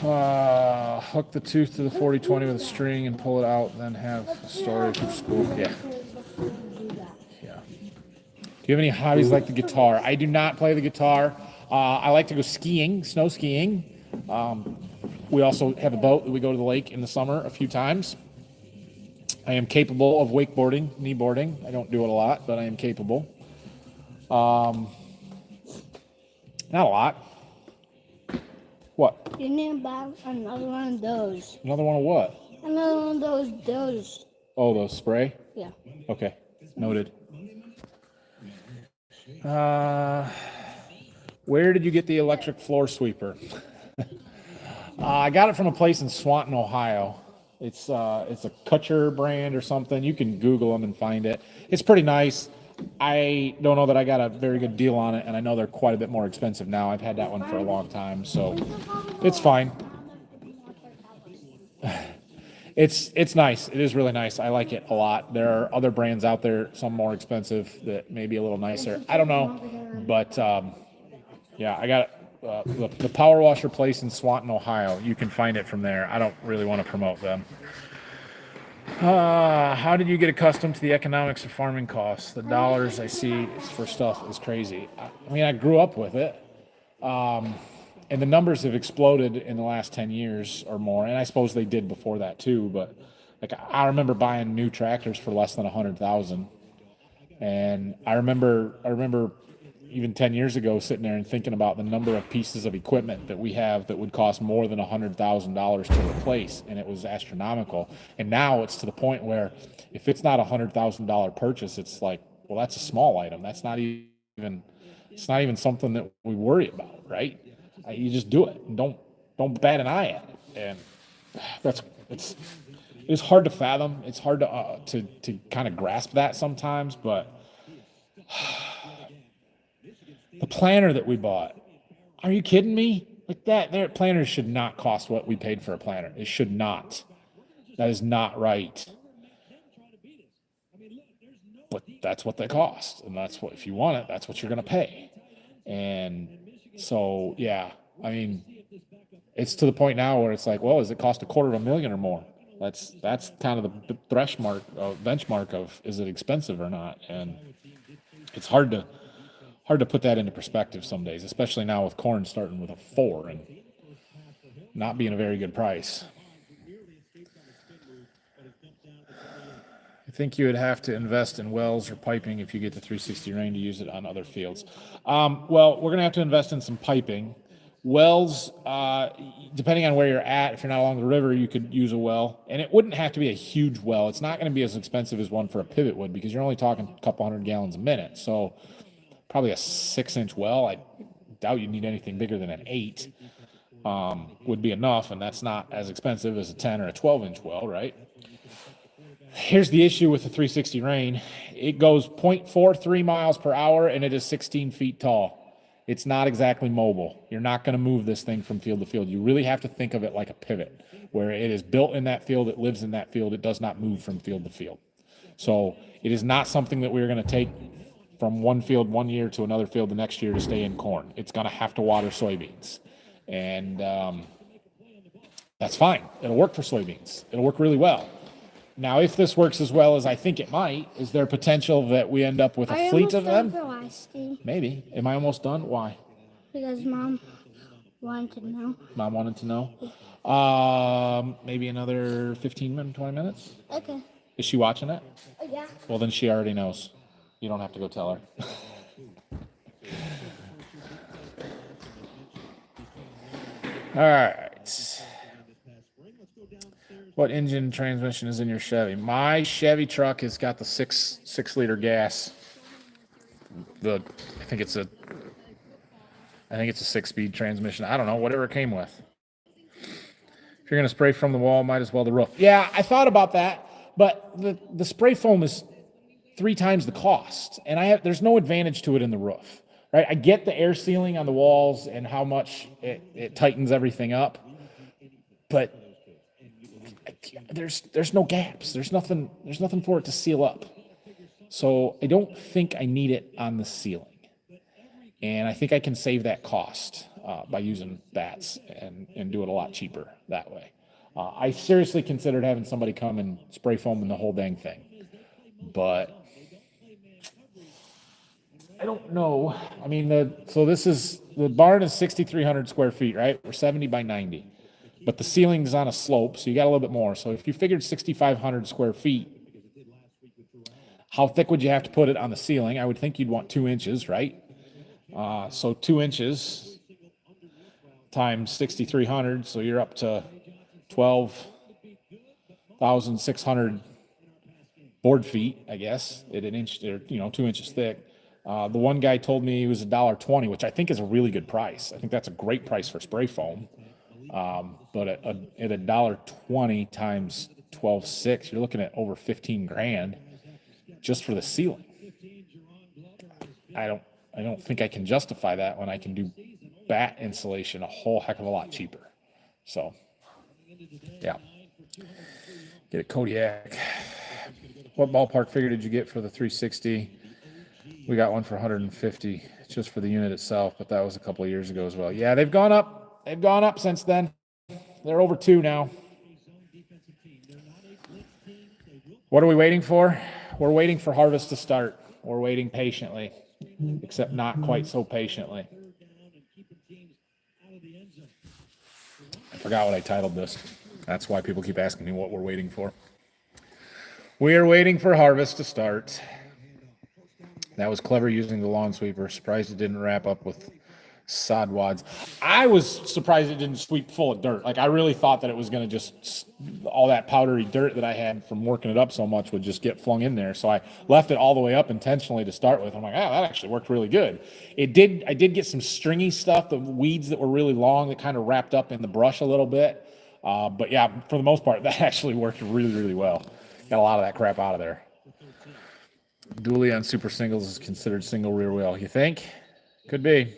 Hook the tooth to the 4020 with a string and pull it out, then have storage for school. Yeah. Yeah. Do you have any hobbies like the guitar? I do not play the guitar. I like to go skiing, snow skiing. We also have a boat that we go to the lake in the summer a few times. I am capable of wakeboarding, kneeboarding. I don't do it a lot, but I am capable. Not a lot. What? You need to buy another one of those. Another one of what? Another one of those. Oh, those spray? Yeah. Okay, noted. Where did you get the electric floor sweeper? I got it from a place in Swanton, Ohio. It's a Kutcher brand or something. You can Google them and find it. It's pretty nice. I don't know that I got a very good deal on it, and I know they're quite a bit more expensive now. I've had that one for a long time, so it's fine. It's nice. It is really nice. I like it a lot. There are other brands out there, some more expensive that may be a little nicer. I don't know, but yeah, I got the Power Washer place in Swanton, Ohio. You can find it from there. I don't really want to promote them. How did you get accustomed to the economics of farming costs? The dollars I see for stuff is crazy. I mean, I grew up with it. And the numbers have exploded in the last 10 years or more. And I suppose they did before that too. But like, I remember buying new tractors for less than 100,000. And I remember even 10 years ago sitting there and thinking about the number of pieces of equipment that we have that would cost more than $100,000 to replace, and it was astronomical. And now it's to the point where if it's not $100,000 purchase, it's like, well, that's a small item. That's not even, it's not even something that we worry about, right? You just do it and don't bat an eye at it. And it's hard to fathom. It's hard to kind of grasp that sometimes, but the planter that we bought, are you kidding me? Like that, their planters should not cost what we paid for a planter. It should not. That is not right. But that's what they cost. And that's what, if you want it, that's what you're going to pay. And so, yeah, I mean, it's to the point now where it's like, well, does it cost $250,000 or more? That's kind of the benchmark of, is it expensive or not? And it's hard to put that into perspective some days, especially now with corn starting with a 4 and not being a very good price. I think you would have to invest in wells or piping if you get the 360 rain to use it on other fields. Well, we're going to have to invest in some piping. Wells, depending on where you're at, if you're not along the river, you could use a well. And it wouldn't have to be a huge well. It's not going to be as expensive as one for a pivot would because you're only talking a couple hundred gallons a minute. So probably a 6-inch well. I doubt you'd need anything bigger than an 8 would be enough, and that's not as expensive as a 10 or a 12-inch well, right? Here's the issue with the 360 rain. It goes 0.43 miles per hour, and it is 16 feet tall. It's not exactly mobile. You're not going to move this thing from field to field. You really have to think of it like a pivot, where it is built in that field, it lives in that field, it does not move from field to field. So it is not something that we're going to take from one field one year to another field the next year to stay in corn. It's going to have to water soybeans. And that's fine. It'll work for soybeans. It'll work really well. Now, if this works as well as I think it might, is there potential that we end up with a fleet of them? Maybe. Am I almost done? Why? Because Mom wanted to know. Mom wanted to know? Maybe another 15 minutes, 20 minutes? Okay. Is she watching it? Oh, yeah. Well, then she already knows. You don't have to go tell her. All right. What engine transmission is in your Chevy? My Chevy truck has got the 6-liter gas. I think it's a 6-speed transmission. I don't know, whatever it came with. If you're going to spray from the wall, might as well the roof. Yeah, I thought about that, but the spray foam is 3 times the cost, and there's no advantage to it in the roof, right? I get the air sealing on the walls and how much it tightens everything up, but there's no gaps. There's nothing for it to seal up. So I don't think I need it on the ceiling. And I think I can save that cost by using bats and do it a lot cheaper that way. I seriously considered having somebody come and spray foam in the whole dang thing. But I don't know. I mean, the barn is 6,300 square feet, right? We're 70 by 90. But the ceiling's on a slope, so you got a little bit more. So if you figured 6,500 square feet, how thick would you have to put it on the ceiling? I would think you'd want 2 inches, right? So 2 inches times 6,300, so you're up to 12,600 board feet, I guess, at an inch, or 2 inches thick. The one guy told me it was $1.20, which I think is a really good price. I think that's a great price for spray foam. But at $1.20 times 12.6, you're looking at over 15 grand just for the ceiling. I don't think I can justify that when I can do bat insulation a whole heck of a lot cheaper. So, yeah. Get a Kodiak. What ballpark figure did you get for the 360? We got one for 150 just for the unit itself, but that was a couple of years ago as well. Yeah, they've gone up. They've gone up since then. They're over 2 now. What are we waiting for? We're waiting for harvest to start. We're waiting patiently, except not quite so patiently. I forgot what I titled this. That's why people keep asking me what we're waiting for. We are waiting for harvest to start. That was clever using the lawn sweeper. Surprised it didn't wrap up with sod wads. I was surprised it didn't sweep full of dirt. Like, I really thought that it was going to just, all that powdery dirt that I had from working it up so much would just get flung in there. So I left it all the way up intentionally to start with. I'm like, that actually worked really good. I did get some stringy stuff, the weeds that were really long that kind of wrapped up in the brush a little bit. But yeah, for the most part, that actually worked really, really well. Got a lot of that crap out of there. Dually on super singles is considered single rear wheel. You think? Could be.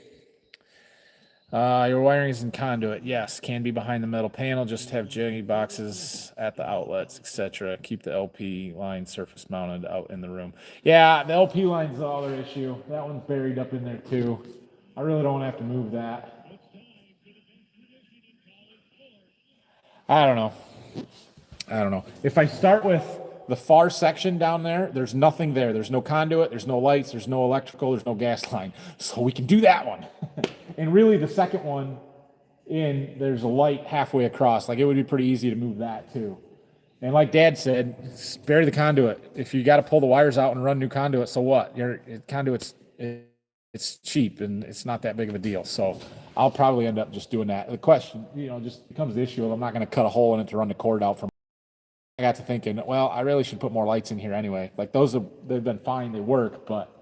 Your wiring is in conduit. Yes, can be behind the metal panel. Just have jiggy boxes at the outlets, etc. Keep the LP line surface mounted out in the room. Yeah, the LP line's the other issue. That one's buried up in there too. I really don't have to move that. I don't know. If I start with the far section down there, there's nothing there. There's no conduit, there's no lights, there's no electrical, there's no gas line. So we can do that one. And really the second one there's a light halfway across. Like, it would be pretty easy to move that too. And like Dad said, bury the conduit. If you got to pull the wires out and run new conduit, so what? Your conduit's it's cheap and it's not that big of a deal. So I'll probably end up just doing that. The question, just becomes the issue of I'm not going to cut a hole in it to run the cord out from. I got to thinking, well, I really should put more lights in here anyway. Like, they've been fine, they work, but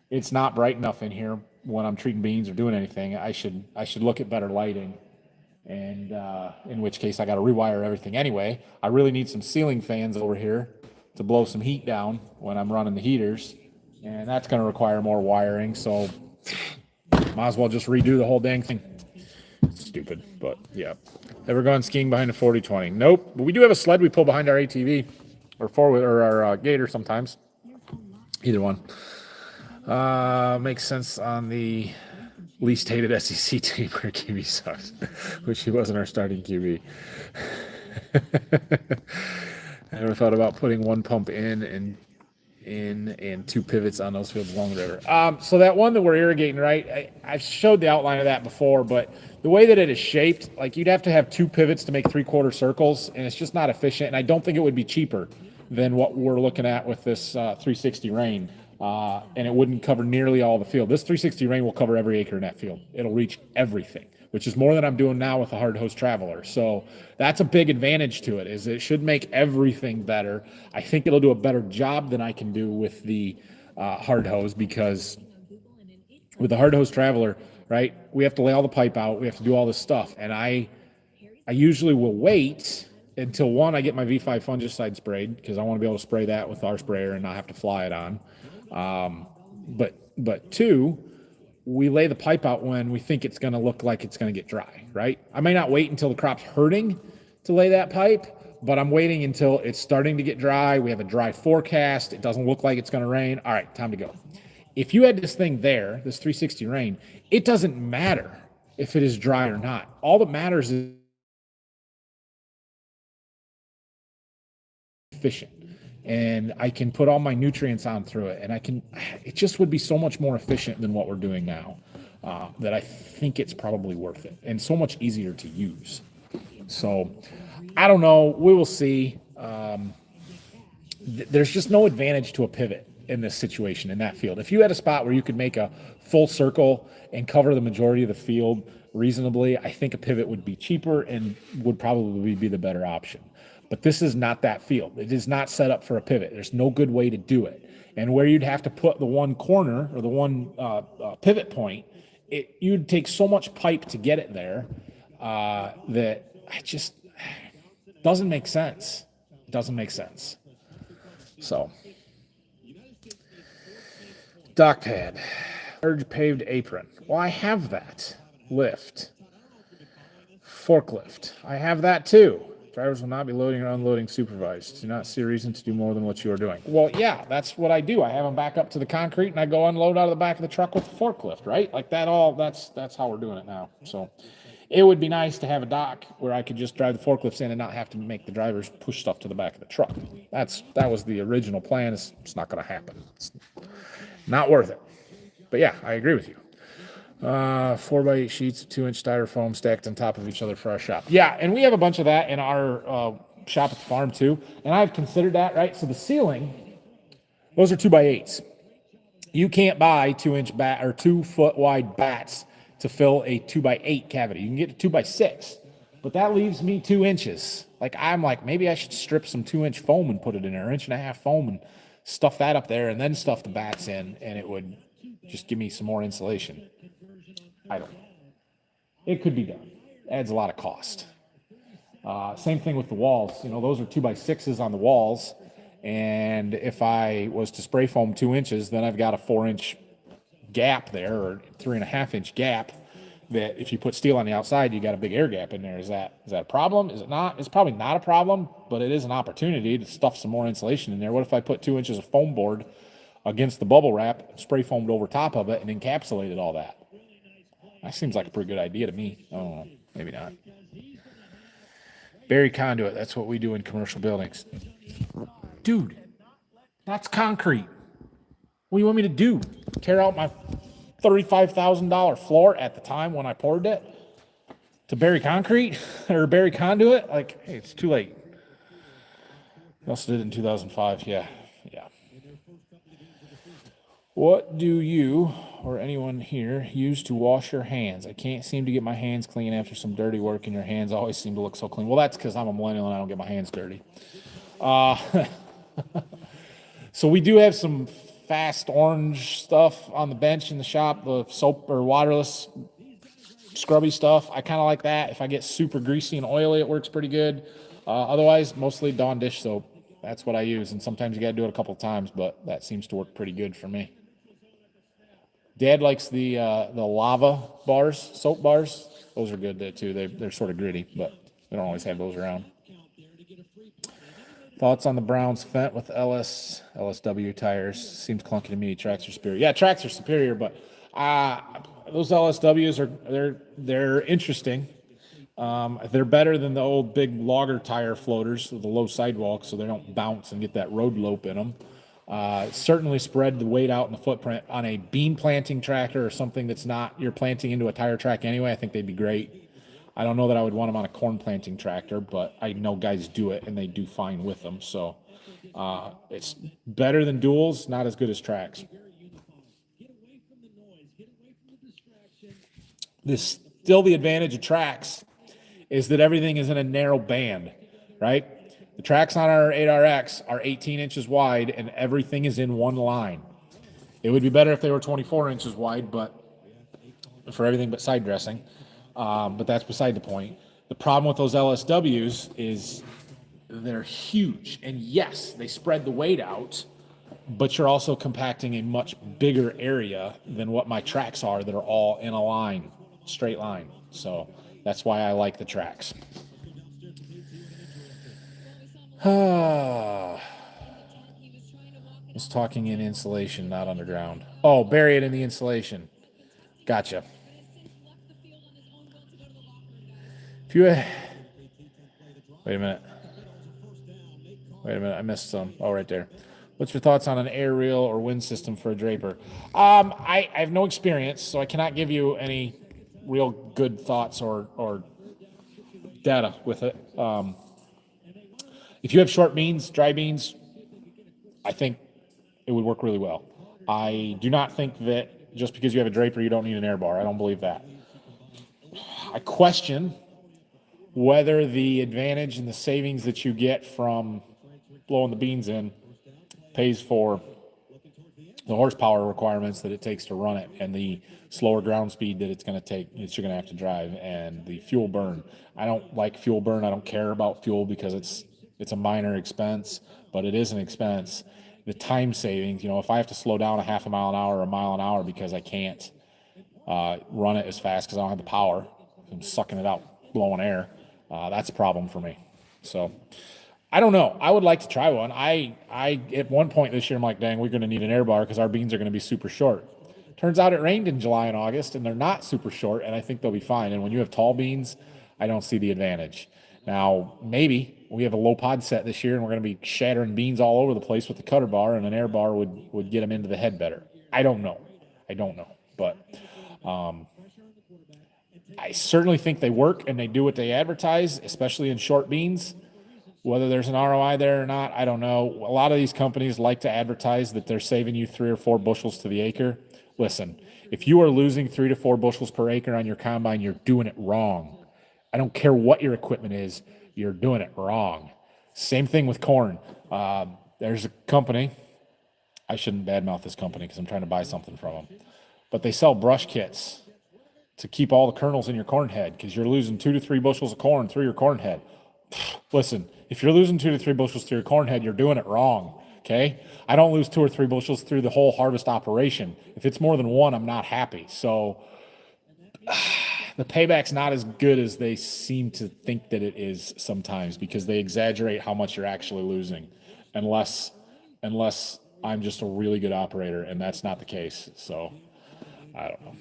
it's not bright enough in here when I'm treating beans or doing anything. I should look at better lighting, and in which case I got to rewire everything anyway. I really need some ceiling fans over here to blow some heat down when I'm running the heaters, and that's going to require more wiring. So might as well just redo the whole dang thing. Stupid, but yeah. Ever gone skiing behind a 40-20? Nope, but we do have a sled we pull behind our ATV or four-wheel or our Gator sometimes. Either one. Makes sense on the least hated SEC team where QB sucks, which he wasn't our starting QB. I never thought about putting one pump in and 2 pivots on those fields along the river. So that one that we're irrigating, right? I've showed the outline of that before, but the way that it is shaped, like, you'd have to have 2 pivots to make 3/4 circles, and it's just not efficient. And I don't think it would be cheaper than what we're looking at with this 360 rain. And it wouldn't cover nearly all the field. This 360 rain will cover every acre in that field. It'll reach everything, which is more than I'm doing now with the hard hose traveler. So that's a big advantage to it, is it should make everything better. I think it'll do a better job than I can do with the hard hose, because with the hard hose traveler, right, we have to lay all the pipe out, we have to do all this stuff, and I usually will wait until one, I get my V5 fungicide sprayed because I want to be able to spray that with our sprayer and not have to fly it on. But two, we lay the pipe out when we think it's going to look like it's going to get dry, right? I may not wait until the crop's hurting to lay that pipe, but I'm waiting until it's starting to get dry. We have a dry forecast. It doesn't look like it's going to rain. All right, time to go. If you had this thing there, this 360 rain, it doesn't matter if it is dry or not. All that matters is efficient. And I can put all my nutrients on through it, and it just would be so much more efficient than what we're doing now, that I think it's probably worth it and so much easier to use. So I don't know. We will see. There's just no advantage to a pivot in this situation, in that field. If you had a spot where you could make a full circle and cover the majority of the field reasonably, I think a pivot would be cheaper and would probably be the better option. But this is not that field. It is not set up for a pivot. There's no good way to do it. And where you'd have to put the one corner or the one pivot point, you'd take so much pipe to get it there that it just doesn't make sense. It doesn't make sense. So, dock pad, large paved apron. Well, I have that. Lift, forklift. I have that too. Drivers will not be loading or unloading supervised. Do not see a reason to do more than what you are doing. Well, yeah, that's what I do. I have them back up to the concrete and I go unload out of the back of the truck with the forklift, right? Like that's how we're doing it now. So it would be nice to have a dock where I could just drive the forklifts in and not have to make the drivers push stuff to the back of the truck. That was the original plan. It's not going to happen. It's not worth it. But yeah, I agree with you. 4x8 sheets of 2-inch styrofoam stacked on top of each other for our shop. Yeah, and we have a bunch of that in our shop at the farm too. And I've considered that, right? So the ceiling, those are 2x8s. You can't buy 2-inch bat or 2-foot wide bats to fill a 2x8 cavity. You can get a 2x6, but that leaves me 2 inches. I'm like, maybe I should strip some 2-inch foam and put it in there, 1.5-inch foam, and stuff that up there, and then stuff the bats in, and it would just give me some more insulation. I don't know. It could be done. Adds a lot of cost. Same thing with the walls. Those are 2x6s on the walls. And if I was to spray foam 2 inches, then I've got a 4-inch gap there, or 3.5-inch gap, that if you put steel on the outside, you got a big air gap in there. Is that a problem? Is it not? It's probably not a problem, but it is an opportunity to stuff some more insulation in there. What if I put 2 inches of foam board against the bubble wrap, spray foamed over top of it, and encapsulated all that? That seems like a pretty good idea to me. I don't know. Maybe not. Buried conduit. That's what we do in commercial buildings. Dude, that's concrete. What do you want me to do? Tear out my $35,000 floor at the time when I poured it to bury concrete or bury conduit? Hey, it's too late. We also did it in 2005. Yeah. What do you or anyone here use to wash your hands? I can't seem to get my hands clean after some dirty work, and your hands always seem to look so clean. Well, that's because I'm a millennial and I don't get my hands dirty. So we do have some fast orange stuff on the bench in the shop, the soap or waterless scrubby stuff. I kind of like that. If I get super greasy and oily, it works pretty good. Otherwise, mostly Dawn dish soap. That's what I use, and sometimes you got to do it a couple of times, but that seems to work pretty good for me. Dad likes the lava bars, soap bars. Those are good there too. They're sort of gritty, but we don't always have those around. Thoughts on the Browns Fendt with LSW tires? Seems clunky to me. Tracks are superior. Yeah, tracks are superior, but those LSWs they're interesting. They're better than the old big logger tire floaters with the low sidewalk, so they don't bounce and get that road lope in them. Certainly spread the weight out in the footprint on a bean planting tractor or something that's not, you're planting into a tire track anyway. I think they'd be great. I don't know that I would want them on a corn planting tractor, but I know guys do it and they do fine with them. So it's better than duals, not as good as tracks. Still the advantage of tracks is that everything is in a narrow band, right? The tracks on our 8RX are 18 inches wide and everything is in one line. It would be better if they were 24 inches wide, but for everything but side dressing. But that's beside the point. The problem with those LSWs is they're huge. And yes, they spread the weight out, but you're also compacting a much bigger area than what my tracks are that are all in a line, straight line. So that's why I like the tracks. I was talking in insulation, not underground. Oh, bury it in the insulation. Gotcha. If you wait a minute. I missed some. Oh, right there. What's your thoughts on an air reel or wind system for a draper? I have no experience, so I cannot give you any real good thoughts or data with it. If you have short beans, dry beans, I think it would work really well. I do not think that just because you have a draper, you don't need an air bar. I don't believe that. I question whether the advantage and the savings that you get from blowing the beans in pays for the horsepower requirements that it takes to run it and the slower ground speed that it's going to take, that you're going to have to drive, and the fuel burn. I don't like fuel burn. I don't care about fuel because it's a minor expense, but it is an expense. The time savings, if I have to slow down a half a mile an hour or a mile an hour because I can't run it as fast because I don't have the power, I'm sucking it out, blowing air, that's a problem for me. So I don't know. I would like to try one. I at one point this year, I'm like, dang, we're going to need an air bar because our beans are going to be super short. Turns out it rained in July and August, and they're not super short, and I think they'll be fine. And when you have tall beans, I don't see the advantage. Now, maybe we have a low pod set this year, and we're going to be shattering beans all over the place with the cutter bar, and an air bar would get them into the head better. I don't know. But I certainly think they work, and they do what they advertise, especially in short beans. Whether there's an ROI there or not, I don't know. A lot of these companies like to advertise that they're saving you 3 or 4 bushels to the acre. Listen, if you are losing 3 to 4 bushels per acre on your combine, you're doing it wrong. I don't care what your equipment is, you're doing it wrong. Same thing with corn. There's a company, I shouldn't badmouth this company because I'm trying to buy something from them, but they sell brush kits to keep all the kernels in your corn head because you're losing 2 to 3 bushels of corn through your corn head. Listen, if you're losing 2 to 3 bushels through your corn head, you're doing it wrong, okay? I don't lose 2 or 3 bushels through the whole harvest operation. If it's more than 1, I'm not happy. So the payback's not as good as they seem to think that it is sometimes because they exaggerate how much you're actually losing, unless I'm just a really good operator, and that's not the case. So I don't know.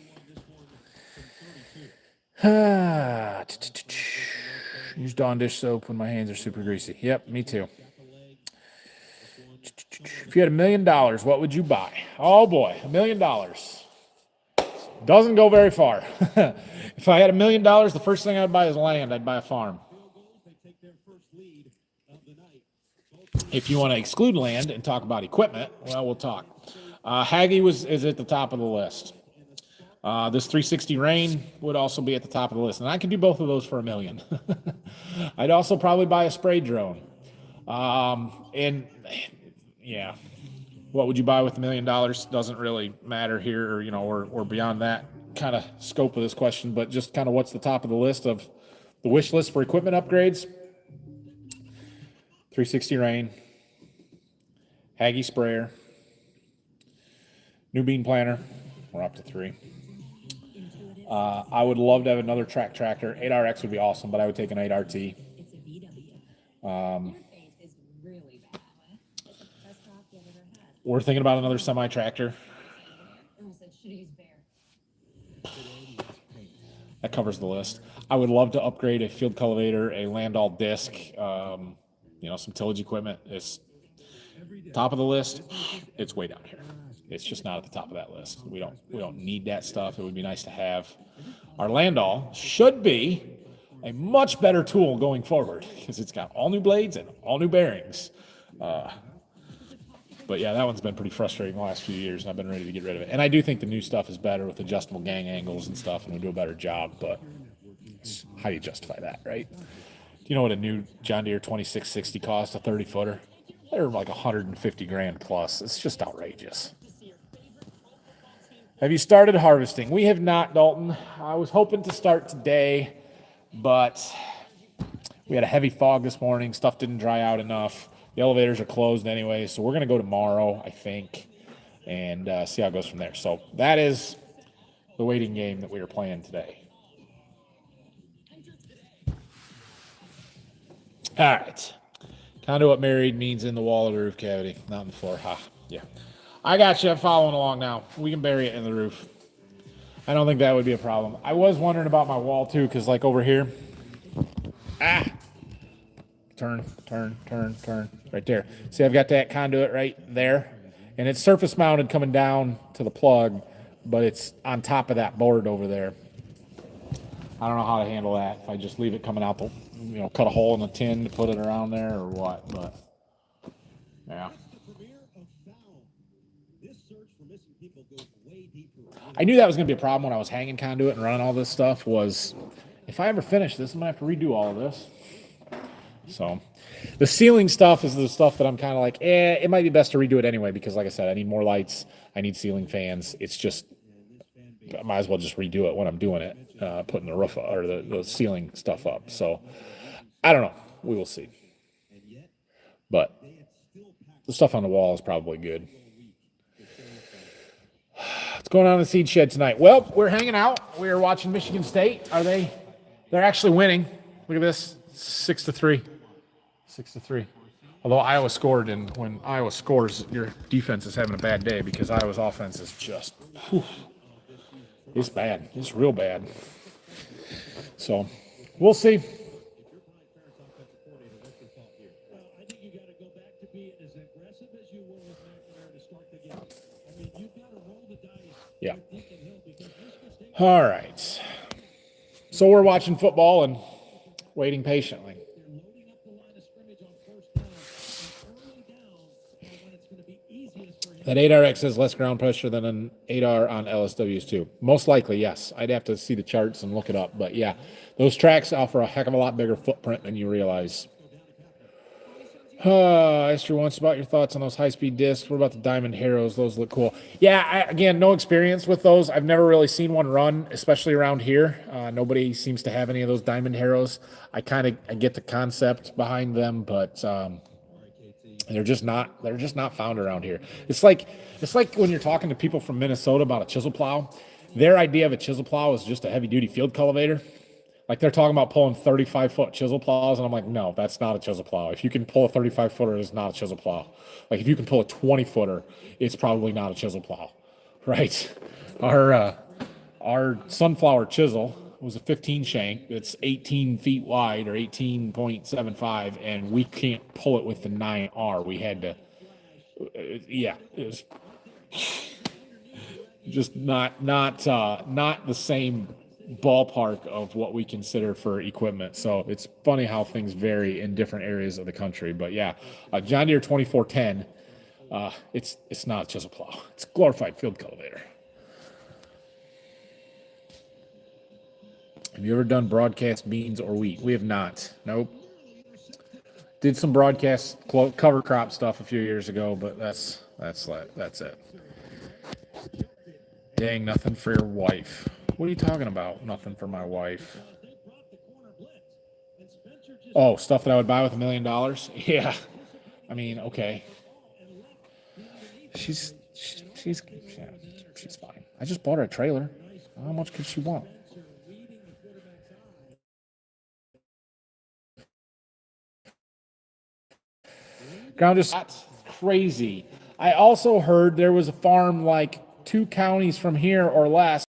Use Dawn dish soap when my hands are super greasy. Yep, me too. If you had $1 million, what would you buy? Oh boy, $1 million. Doesn't go very far. If I had $1 million, the first thing I'd buy is land. I'd buy a farm. If you want to exclude land and talk about equipment, well, we'll talk. Haggy is at the top of the list. This 360 rain would also be at the top of the list. And I could do both of those for $1 million. I'd also probably buy a spray drone. And yeah, what would you buy with $1 million? Doesn't really matter here, or we're beyond that kind of scope of this question, but just kind of what's the top of the list of the wish list for equipment upgrades? 360 rain, Haggy sprayer, new bean planter. We're up to 3. I would love to have another track tractor. 8RX would be awesome, but I would take an 8RT. We're thinking about another semi-tractor. That covers the list. I would love to upgrade a field cultivator, a Landall disc, some tillage equipment. It's top of the list. It's way down here. It's just not at the top of that list. We don't need that stuff. It would be nice to have. Our Landall should be a much better tool going forward because it's got all new blades and all new bearings. But yeah, that one's been pretty frustrating the last few years, and I've been ready to get rid of it. And I do think the new stuff is better with adjustable gang angles and stuff, and we do a better job. But how do you justify that, right? Do you know what a new John Deere 2660 costs, a 30-footer? They're like $150,000 plus. It's just outrageous. Have you started harvesting? We have not, Dalton. I was hoping to start today, but We had a heavy fog this morning. Stuff didn't dry out enough. The elevators are closed anyway, so we're going to go tomorrow, I think, and see how it goes from there. So that is the waiting game that we are playing today. All right. Conduit buried means in the wall of the roof cavity, not in the floor. Ha, yeah. I got you. I'm following along now. We can bury it in the roof. I don't think that would be a problem. I was wondering about my wall, too, because, like, over here. Turn. Right there. See, I've got that conduit right there. And it's surface mounted coming down to the plug, but it's on top of that board over there. I don't know how to handle that. If I just leave it coming out the, cut a hole in the tin to put it around there or what, but yeah. I knew that was going to be a problem when I was hanging conduit and running all this stuff was if I ever finish this, I'm going to have to redo all of this. So the ceiling stuff is the stuff that I'm kind of like, it might be best to redo it anyway because like I said, I need more lights. I need ceiling fans. It's just, I might as well just redo it when I'm doing it. Putting the roof or the ceiling stuff up. So I don't know. We will see. But the stuff on the wall is probably good. What's going on in the seed shed tonight? Well, we're hanging out. We're watching Michigan State. They're actually winning. Look at this. 6-3. 6-3. Although Iowa scored, and when Iowa scores, your defense is having a bad day because Iowa's offense is just, it's bad. It's real bad. So, we'll see. Yeah. All right. So we're watching football and waiting patiently. That 8RX has less ground pressure than an 8R on LSWs too. Most likely, yes. I'd have to see the charts and look it up. But yeah, those tracks offer a heck of a lot bigger footprint than you realize. Esther wants about your thoughts on those high-speed discs. What about the Diamond Harrows? Those look cool. Yeah, again, no experience with those. I've never really seen one run, especially around here. Nobody seems to have any of those Diamond Harrows. I get the concept behind them, but they're just not found around here. It's like when you're talking to people from Minnesota about a chisel plow. Their idea of a chisel plow is just a heavy-duty field cultivator. Like they're talking about pulling 35-foot chisel plows, and I'm like, no, that's not a chisel plow. If you can pull a 35-footer, it's not a chisel plow. Like if you can pull a 20-footer, it's probably not a chisel plow, right? Our sunflower chisel was a 15 shank. It's 18 feet wide or 18.75, and we can't pull it with the 9R. We had to, it was just not the same ballpark of what we consider for equipment. So it's funny how things vary in different areas of the country. But yeah, John Deere 2410, it's not a chisel plow. It's a glorified field cultivator. Have you ever done broadcast beans or wheat? We have not. Nope. Did some broadcast cover crop stuff a few years ago, but that's it. Dang, nothing for your wife. What are you talking about? Nothing for my wife. Oh, stuff that I would buy with $1 million? Yeah. I mean, okay. She's fine. I just bought her a trailer. How much could she want? Ground just crazy. I also heard there was a farm like 2 counties from here or less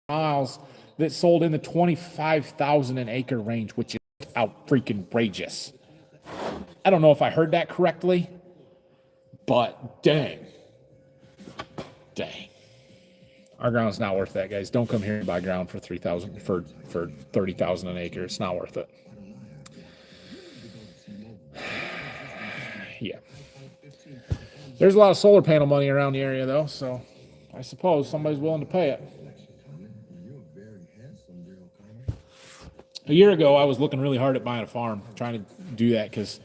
miles that sold in the 25,000 an acre range, which is out freaking outrageous. I don't know if I heard that correctly, but dang. Our ground's not worth that, guys. Don't come here and buy ground for 3,000 for 30,000 an acre. It's not worth it. Yeah. There's a lot of solar panel money around the area, though, so I suppose somebody's willing to pay it. A year ago, I was looking really hard at buying a farm, trying to do that because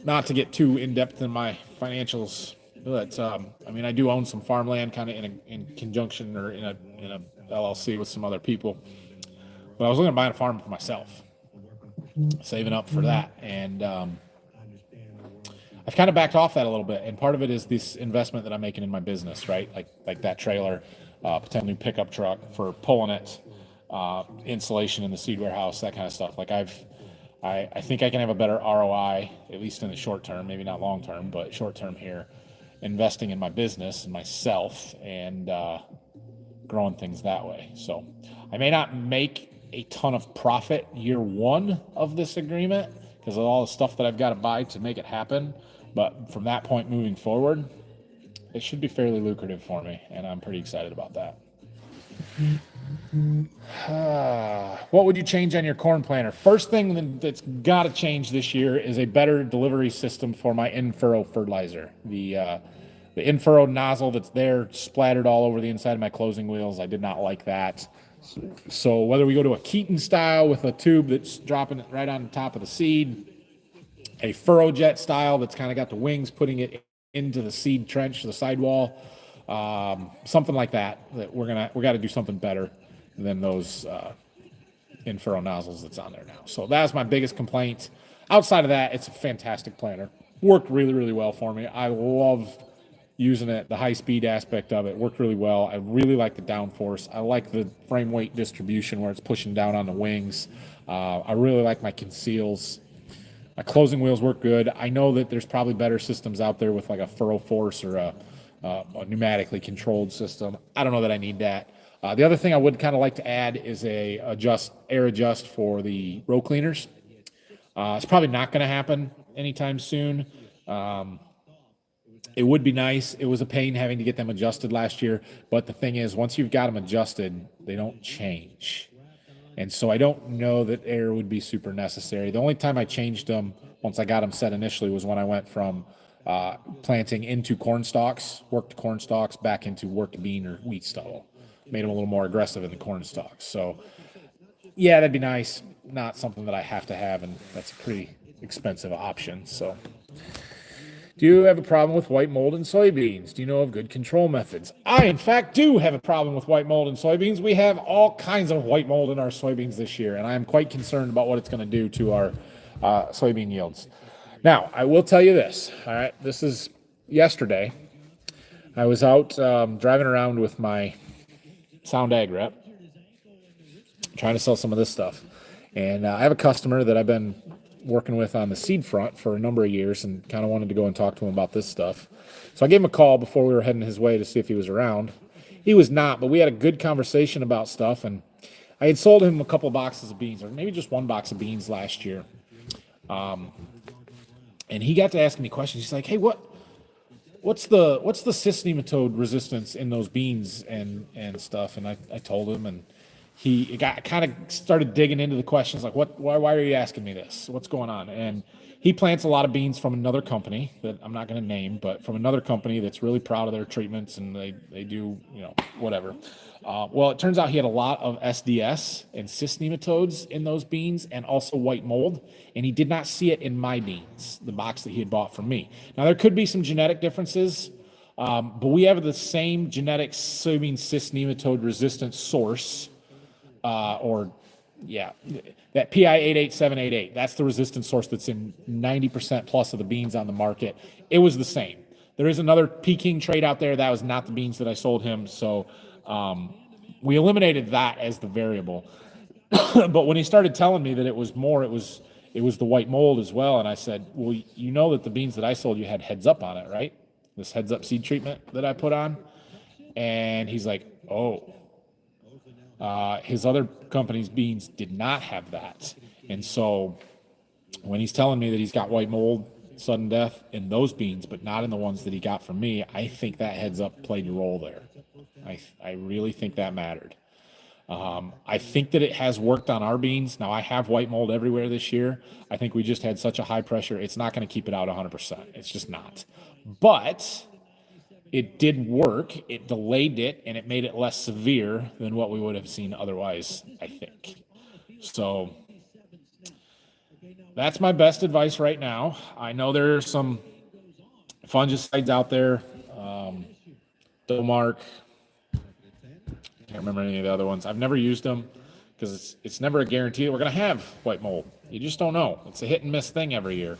not to get too in-depth in my financials, but I do own some farmland kind of in conjunction or in a LLC with some other people. But I was looking at buying a farm for myself. saving up for that. And I've kind of backed off that a little bit. And part of it is this investment that I'm making in my business, right? Like that trailer, potential new pickup truck for pulling it, insulation in the seed warehouse, that kind of stuff. Like I think I can have a better ROI, at least in the short term, maybe not long term, but short term here, investing in my business and myself and growing things that way. So I may not make a ton of profit year one of this agreement because of all the stuff that I've got to buy to make it happen. But from that point moving forward, it should be fairly lucrative for me, and I'm pretty excited about that. What would you change on your corn planter? First thing that's got to change this year is a better delivery system for my in-furrow fertilizer. The in-furrow nozzle that's there splattered all over the inside of my closing wheels. I did not like that. So whether we go to a Keaton style with a tube that's dropping it right on the top of the seed, a furrow jet style that's kind of got the wings putting it into the seed trench, the sidewall, something like that we got to do something better than those in-furrow nozzles that's on there now. So that's my biggest complaint. Outside of that, it's a fantastic planter. Worked really, really well for me. I love using it. The high-speed aspect of it worked really well. I really like the downforce. I like the frame weight distribution where it's pushing down on the wings. I really like my conceals. My closing wheels work good. I know that there's probably better systems out there with like a furrow force or a pneumatically controlled system. I don't know that I need that. The other thing I would kind of like to add is a air adjust for the row cleaners. It's probably not going to happen anytime soon. It would be nice. It was a pain having to get them adjusted last year. But the thing is, once you've got them adjusted, they don't change. And so I don't know that air would be super necessary. The only time I changed them once I got them set initially was when I went from planting into corn stalks, worked corn stalks, back into worked bean or wheat stubble. Made them a little more aggressive in the corn stalks. So, yeah, that'd be nice. Not something that I have to have, and that's a pretty expensive option. So, do you have a problem with white mold in soybeans? Do you know of good control methods? I, in fact, do have a problem with white mold in soybeans. We have all kinds of white mold in our soybeans this year, and I am quite concerned about what it's going to do to our soybean yields. Now, I will tell you this, all right? This is yesterday. I was out driving around with my Sound Ag rep, trying to sell some of this stuff. And I have a customer that I've been working with on the seed front for a number of years and kind of wanted to go and talk to him about this stuff. So I gave him a call before we were heading his way to see if he was around. He was not, but we had a good conversation about stuff, and I had sold him a couple of boxes of beans, or maybe just one box of beans last year. And he got to asking me questions. He's like, "Hey, what's the cyst nematode resistance in those beans and stuff?" And I told him, and he got kind of started digging into the questions, like, why are you asking me this? What's going on? And he plants a lot of beans from another company that I'm not going to name, but from another company that's really proud of their treatments, and they do, whatever. Well, it turns out he had a lot of SDS and cyst nematodes in those beans, and also white mold, and he did not see it in my beans, the box that he had bought from me. Now, there could be some genetic differences, but we have the same genetic soybean cyst nematode resistant source, that PI 88788. That's the resistant source that's in 90% plus of the beans on the market. It was the same. There is another Peking trait out there. That was not the beans that I sold him, so we eliminated that as the variable. But when he started telling me that it was the white mold as well, and I said, well, you know that the beans that I sold you had heads up on it, right? This heads up seed treatment that I put on. And he's like, oh. His other company's beans did not have that. And so when he's telling me that he's got white mold, sudden death in those beans, but not in the ones that he got from me, I think that heads up played a role there. I really think that mattered. I think that it has worked on our beans. Now, I have white mold everywhere this year. I think we just had such a high pressure. It's not going to keep it out 100%. It's just not. But it did work. It delayed it, and it made it less severe than what we would have seen otherwise, I think. So that's my best advice right now. I know there are some fungicides out there, Domark. I can't remember any of the other ones. I've never used them because it's never a guarantee that we're going to have white mold. You just don't know. It's a hit and miss thing every year.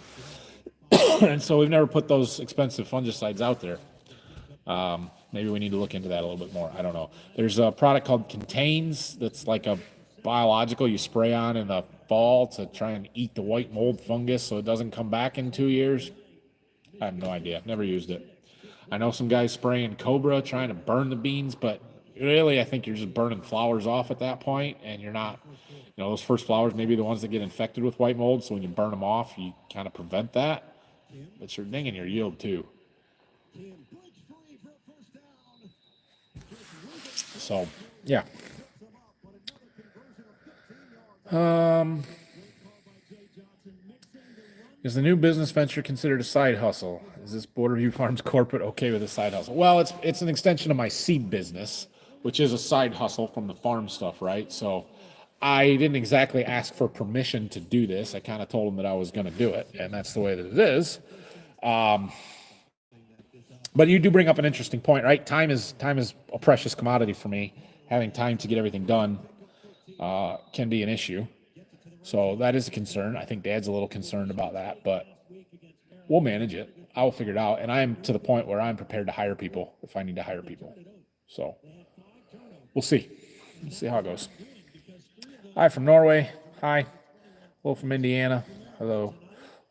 And so we've never put those expensive fungicides out there. Maybe we need to look into that a little bit more. I don't know. There's a product called Contains that's like a biological you spray on in the fall to try and eat the white mold fungus so it doesn't come back in 2 years. I have no idea. I've never used it. I know some guys spraying Cobra trying to burn the beans, but really I think you're just burning flowers off at that point, and you're not, those first flowers may be the ones that get infected with white mold, so when you burn them off, you kind of prevent that, but you're dinging your yield too. So, yeah. Is the new business venture considered a side hustle? Is this Borderview Farms corporate okay with a side hustle? Well, it's an extension of my seed business, which is a side hustle from the farm stuff, right? So I didn't exactly ask for permission to do this. I kind of told them that I was going to do it, and that's the way that it is. But you do bring up an interesting point, right? Time is a precious commodity for me. Having time to get everything done can be an issue. So that is a concern. I think Dad's a little concerned about that, but we'll manage it. I will figure it out. And I am to the point where I'm prepared to hire people if I need to hire people. So we'll see. We'll see how it goes. Hi from Norway. Hi. Hello from Indiana. Hello.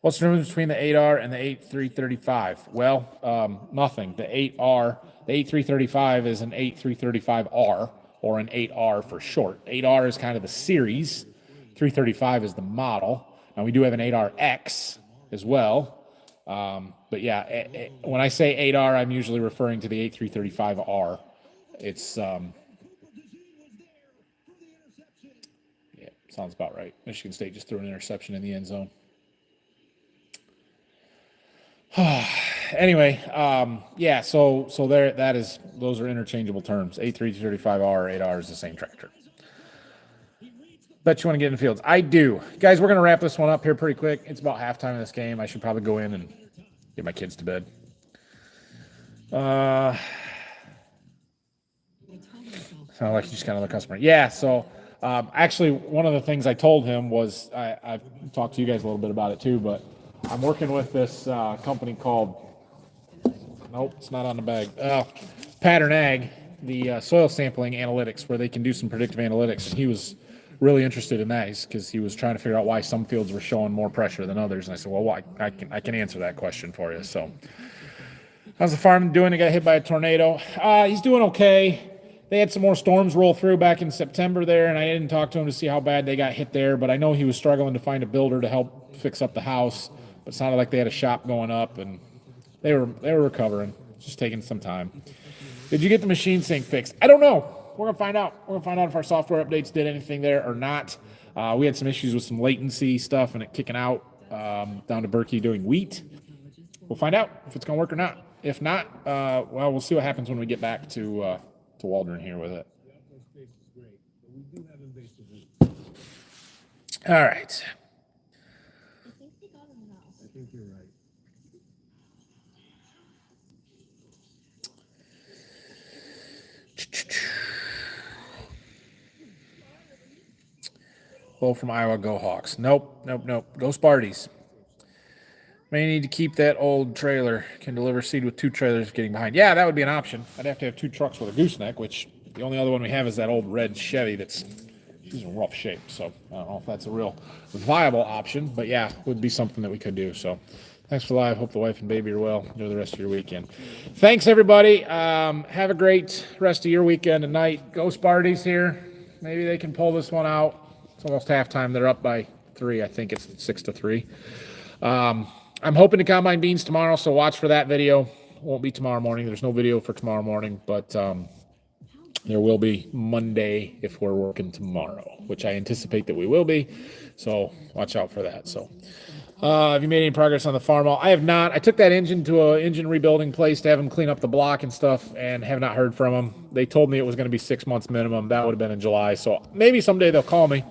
What's the difference between the 8R and the 8335? Well, nothing. The 8R, the 8335 is an 8335R, or an 8R for short. 8R is kind of the series. 335 is the model. Now, we do have an 8RX as well. But yeah, when I say 8R, I'm usually referring to the 8335R. It's, yeah, sounds about right. Michigan State just threw an interception in the end zone. Anyway, yeah, so there, those are interchangeable terms. 8335R or 8R is the same tractor. Bet you want to get in the fields. I do. Guys, we're going to wrap this one up here pretty quick. It's about halftime of this game. I should probably go in and get my kids to bed. Sound like he's kind of the customer. Yeah, so actually one of the things I told him was, I've talked to you guys a little bit about it too, but I'm working with this company called, nope, it's not on the bag, Pattern Ag, the soil sampling analytics, where they can do some predictive analytics. And he was really interested in that because he was trying to figure out why some fields were showing more pressure than others. And I said, well, I can answer that question for you. So how's the farm doing? He got hit by a tornado. He's doing okay. They had some more storms roll through back in September there, and I didn't talk to him to see how bad they got hit there, but I know he was struggling to find a builder to help fix up the house. But it sounded like they had a shop going up, and they were recovering. Just taking some time. Did you get the machine sync fixed? I don't know. We're going to find out. We're going to find out if our software updates did anything there or not. We had some issues with some latency stuff and it kicking out down to Berkey doing wheat. We'll find out if it's going to work or not. If not, well, we'll see what happens when we get back to Waldron here with it. All right. Well, from Iowa, go Hawks. Nope. Go Sparties. May need to keep that old trailer. Can deliver seed with 2 trailers getting behind. Yeah, that would be an option. I'd have to have 2 trucks with a gooseneck, which the only other one we have is that old red Chevy she's in rough shape. So I don't know if that's a real viable option, but yeah, would be something that we could do. So thanks for live. Hope the wife and baby are well. Enjoy the rest of your weekend. Thanks, everybody. Have a great rest of your weekend and night. Go Sparties here. Maybe they can pull this one out. It's almost halftime. They're up by 3. I think it's 6-3. I'm hoping to combine beans tomorrow, so watch for that video. Won't be tomorrow morning. There's no video for tomorrow morning, but there will be Monday if we're working tomorrow, which I anticipate that we will be. So watch out for that. So have you made any progress on the farm? I have not. I took that engine to an engine rebuilding place to have them clean up the block and stuff, and have not heard from them. They told me it was going to be 6 months minimum. That would have been in July. So maybe someday they'll call me,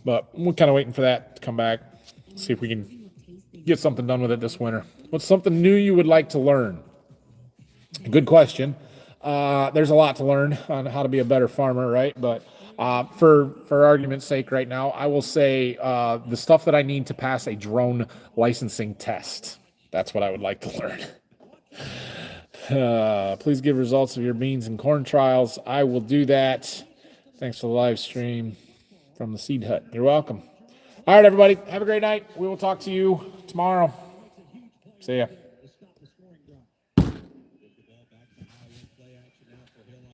but we're kind of waiting for that to come back. See if we can get something done with it this winter. What's something new you would like to learn? Good question. There's a lot to learn on how to be a better farmer, right? But For argument's sake, right now, I will say the stuff that I need to pass a drone licensing test. That's what I would like to learn. Please give results of your beans and corn trials. I will do that. Thanks for the live stream from the Seed Hut. You're welcome. All right, everybody. Have a great night. We will talk to you tomorrow. See ya.